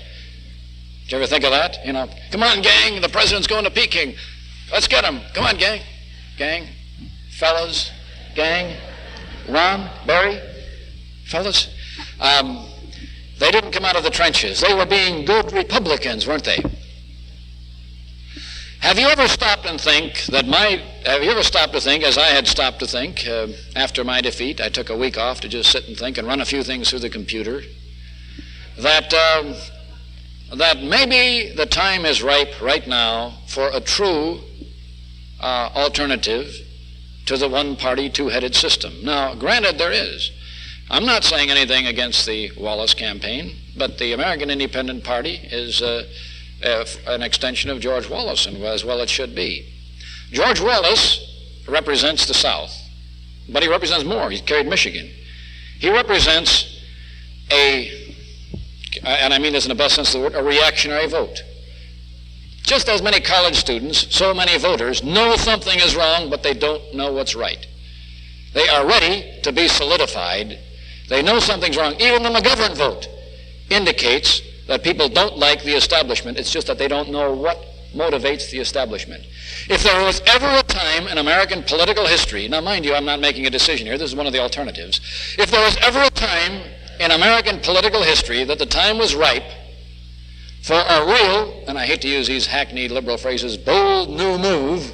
[SPEAKER 3] Did you ever think of that? You know, come on, gang, the president's going to Peking. Let's get him. Come on, gang. Gang. Fellas. Gang. Ron. Barry. Fellas. They didn't come out of the trenches. They were being good Republicans, weren't they? Have you ever stopped to think, as I had stopped to think, after my defeat, I took a week off to just sit and think and run a few things through the computer. that maybe the time is ripe right now for a true alternative to the one-party, two-headed system. Now, granted, there is. I'm not saying anything against the Wallace campaign, but the American Independent Party is an extension of George Wallace, and as well it should be. George Wallace represents the South, but he represents more. He's carried Michigan. He represents and I mean this in the best sense of the word, a reactionary vote. Just as many college students, so many voters know something is wrong, but they don't know what's right. They are ready to be solidified. They know something's wrong. Even the McGovern vote indicates that people don't like the establishment. It's just that they don't know what motivates the establishment. If there was ever a time in American political history, now mind you, I'm not making a decision here, this is one of the alternatives. If there was ever a time in American political history that the time was ripe for a real, and I hate to use these hackneyed liberal phrases, bold new move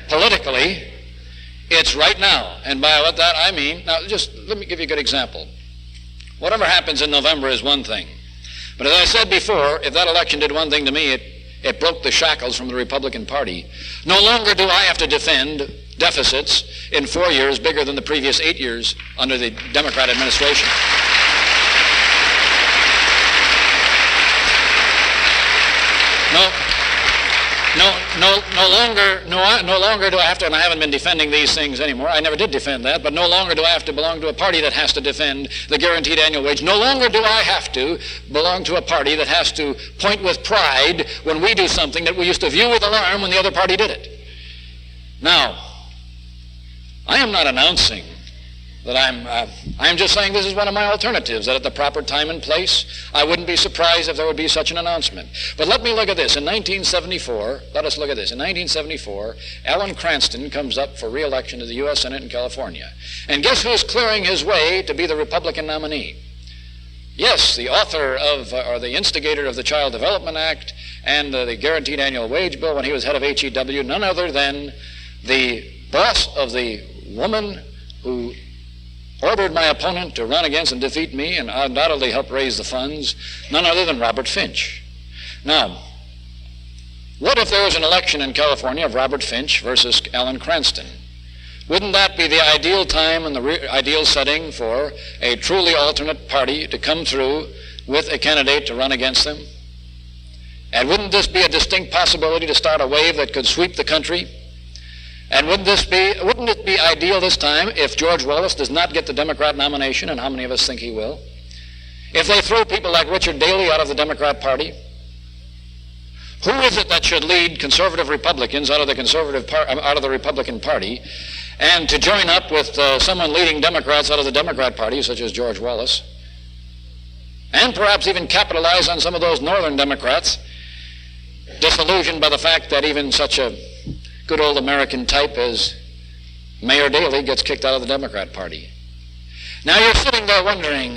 [SPEAKER 3] politically, it's right now. And by what that I mean, now just let me give you a good example. Whatever happens in November is one thing. But as I said before, if that election did one thing to me, it broke the shackles from the Republican Party. No longer do I have to defend deficits in 4 years bigger than the previous 8 years under the Democrat administration. No longer do I have to, and I haven't been defending these things anymore. I never did defend that, but no longer do I have to belong to a party that has to defend the guaranteed annual wage. No longer do I have to belong to a party that has to point with pride when we do something that we used to view with alarm when the other party did it. Now, I am not announcing that I'm just saying this is one of my alternatives, that at the proper time and place, I wouldn't be surprised if there would be such an announcement. But let me look at this. In 1974, let us look at this. In 1974, Alan Cranston comes up for re-election to the U.S. Senate in California. And guess who's clearing his way to be the Republican nominee? Yes, the author of, or the instigator of the Child Development Act and the Guaranteed Annual Wage Bill when he was head of HEW, none other than the boss of the woman who ordered my opponent to run against and defeat me and undoubtedly help raise the funds, none other than Robert Finch. Now, what if there was an election in California of Robert Finch versus Alan Cranston? Wouldn't that be the ideal time and the ideal setting for a truly alternate party to come through with a candidate to run against them? And wouldn't this be a distinct possibility to start a wave that could sweep the country? And wouldn't it be ideal this time if George Wallace does not get the Democrat nomination, and how many of us think he will? If they throw people like Richard Daley out of the Democrat Party? Who is it that should lead conservative Republicans out of the Republican Party and to join up with someone leading Democrats out of the Democrat Party, such as George Wallace, and perhaps even capitalize on some of those northern Democrats disillusioned by the fact that even such a good old American type as Mayor Daley gets kicked out of the Democrat Party? Now you're sitting there wondering,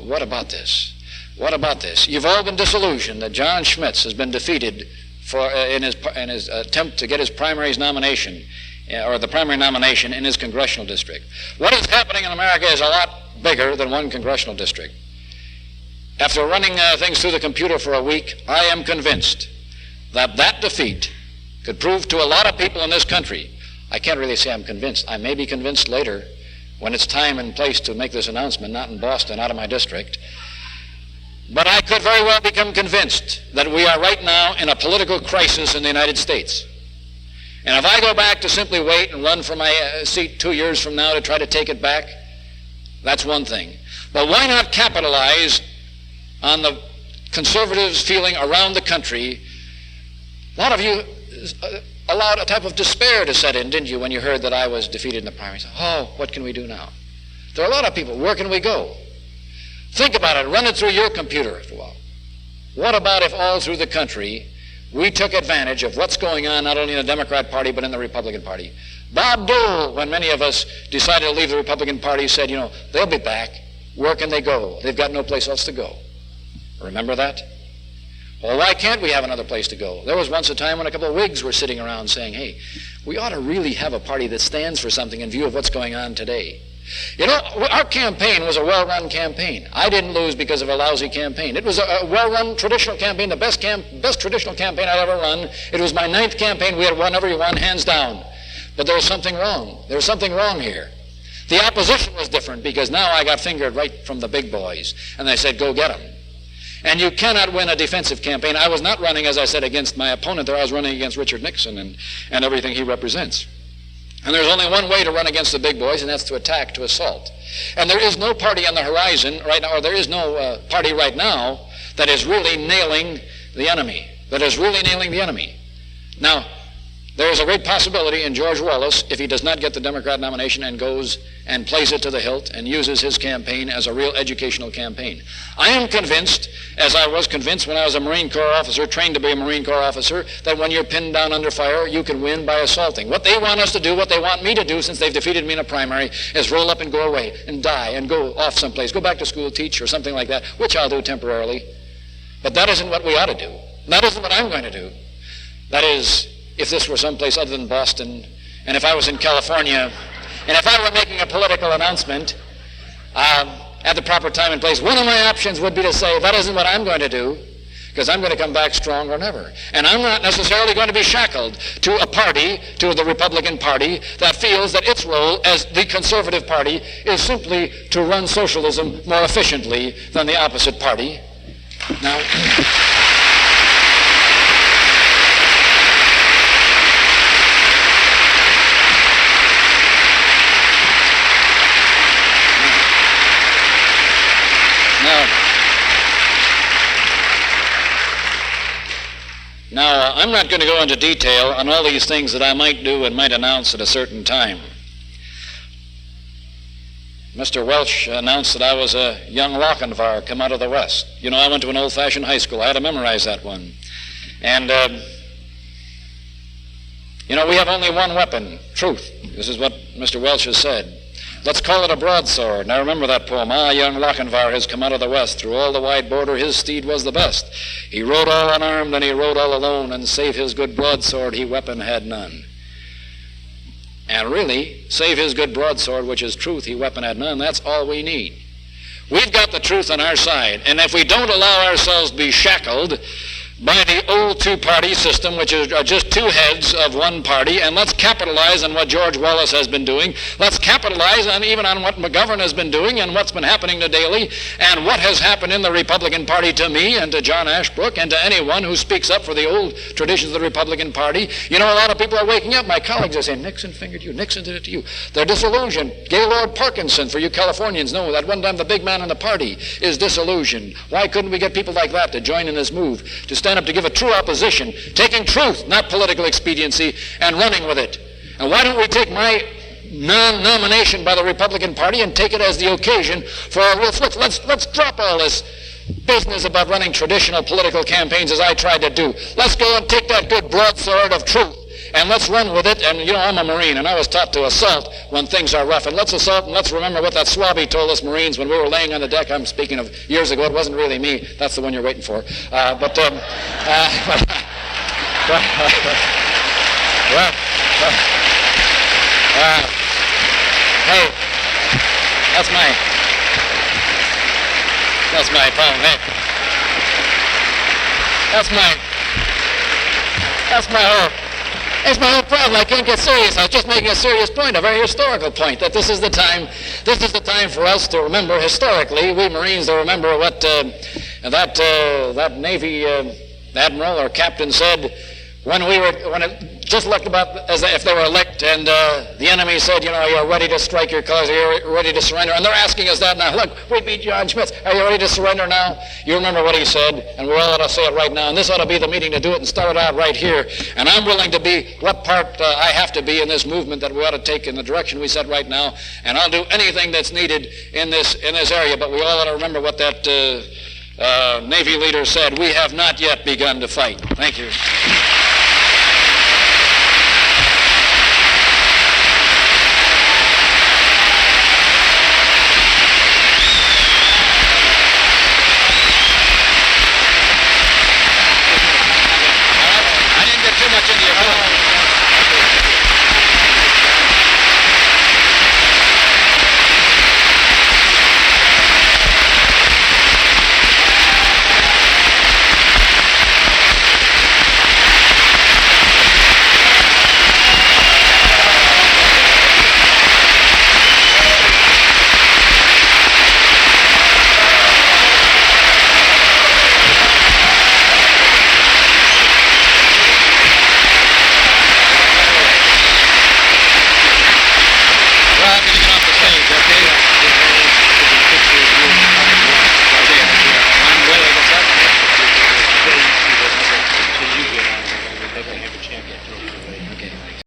[SPEAKER 3] what about this? What about this? You've all been disillusioned that John Schmitz has been defeated in his attempt to get his primaries nomination, or the primary nomination in his congressional district. What is happening in America is a lot bigger than one congressional district. After running things through the computer for a week, I am convinced that that defeat could prove to a lot of people in this country, I can't really say I'm convinced. I may be convinced later when it's time and place to make this announcement, not in Boston, out of my district. But I could very well become convinced that we are right now in a political crisis in the United States. And if I go back to simply wait and run for my seat 2 years from now to try to take it back, that's one thing. But why not capitalize on the conservatives' feeling around the country? A lot of you allowed a type of despair to set in, didn't you, when you heard that I was defeated in the primaries? Oh, what can we do now? There are a lot of people. Where can we go? Think about it. Run it through your computer after a while. What about if all through the country we took advantage of what's going on not only in the Democrat Party but in the Republican Party? Bob Dole, when many of us decided to leave the Republican Party, said, they'll be back. Where can they go? They've got no place else to go. Remember that? Well, why can't we have another place to go? There was once a time when a couple of Whigs were sitting around saying, hey, we ought to really have a party that stands for something in view of what's going on today. You know, our campaign was a well-run campaign. I didn't lose because of a lousy campaign. It was a well-run traditional campaign, the best traditional campaign I'd ever run. It was my 9th campaign. We had won every one, hands down. But there was something wrong. There was something wrong here. The opposition was different because now I got fingered right from the big boys, and they said, go get them. And you cannot win a defensive campaign. I was not running, as I said, against my opponent there. I was running against Richard Nixon and everything he represents. And there's only one way to run against the big boys, and that's to attack, to assault. And there is no party on the horizon right now, or there is no party right now that is really nailing the enemy, Now, there is a great possibility in George Wallace, if he does not get the Democrat nomination and goes and plays it to the hilt and uses his campaign as a real educational campaign. I am convinced, as I was convinced when I was a Marine Corps officer, trained to be a Marine Corps officer, that when you're pinned down under fire, you can win by assaulting. What they want us to do, what they want me to do, since they've defeated me in a primary, is roll up and go away and die and go off someplace, go back to school, teach, or something like that, which I'll do temporarily. But that isn't what we ought to do. That isn't what I'm going to do. That is, if this were someplace other than Boston, and if I was in California, and if I were making a political announcement at the proper time and place, one of my options would be to say, that isn't what I'm going to do, because I'm going to come back stronger than ever. And I'm not necessarily going to be shackled to a party, to the Republican Party, that feels that its role as the conservative party is simply to run socialism more efficiently than the opposite party. Now, Now, I'm not going to go into detail on all these things that I might do and might announce at a certain time. Mr. Welch announced that I was a young Lochinvar come out of the West. You know, I went to an old-fashioned high school. I had to memorize that one. And, you know, we have only one weapon, truth. This is what Mr. Welch has said. Let's call it a broadsword. Now remember that poem, young Lochinvar has come out of the West. Through all the wide border his steed was the best. He rode all unarmed and he rode all alone, and save his good broadsword he weapon had none. And really, save his good broadsword, which is truth, he weapon had none, that's all we need. We've got the truth on our side, and if we don't allow ourselves to be shackled by the old two-party system, which are just two heads of one party, and let's capitalize on what George Wallace has been doing. Let's capitalize on even on what McGovern has been doing and what's been happening to Daley and what has happened in the Republican Party to me and to John Ashbrook and to anyone who speaks up for the old traditions of the Republican Party. You know, a lot of people are waking up. My colleagues are saying, Nixon fingered you, Nixon did it to you. They're disillusioned. Gaylord Parkinson, for you Californians, know that one time the big man in the party is disillusioned. Why couldn't we get people like that to join in this move, to stand up to give a true opposition, taking truth, not political expediency, and running with it? And why don't we take my non-nomination by the Republican Party and take it as the occasion for a real flip? Let's drop all this business about running traditional political campaigns as I tried to do. Let's go and take that good broadsword of truth and let's run with it. And you know, I'm a Marine and I was taught to assault when things are rough. And let's assault, and let's remember what that swabby told us Marines when we were laying on the deck. I'm speaking of years ago. It wasn't really me. That's the one you're waiting for. Hey, that's my problem. Hey, that's my whole problem. I can't get serious. I was just making a serious point, a very historical point, that this is the time for us to remember historically, we Marines, to remember what that Navy admiral or captain said when it just looked about as if they were elect, and the enemy said, you know, you're ready to strike your cause, you're ready to surrender, and they're asking us that now. Look, we beat John Schmitz. Are you ready to surrender now? You remember what he said, and we all ought to say it right now, and this ought to be the meeting to do it and start it out right here. And I'm willing to be what part I have to be in this movement that we ought to take in the direction we set right now, and I'll do anything that's needed in this area, but we all ought to remember what that Navy leader said. We have not yet begun to fight. Thank you.
[SPEAKER 1] appropriate.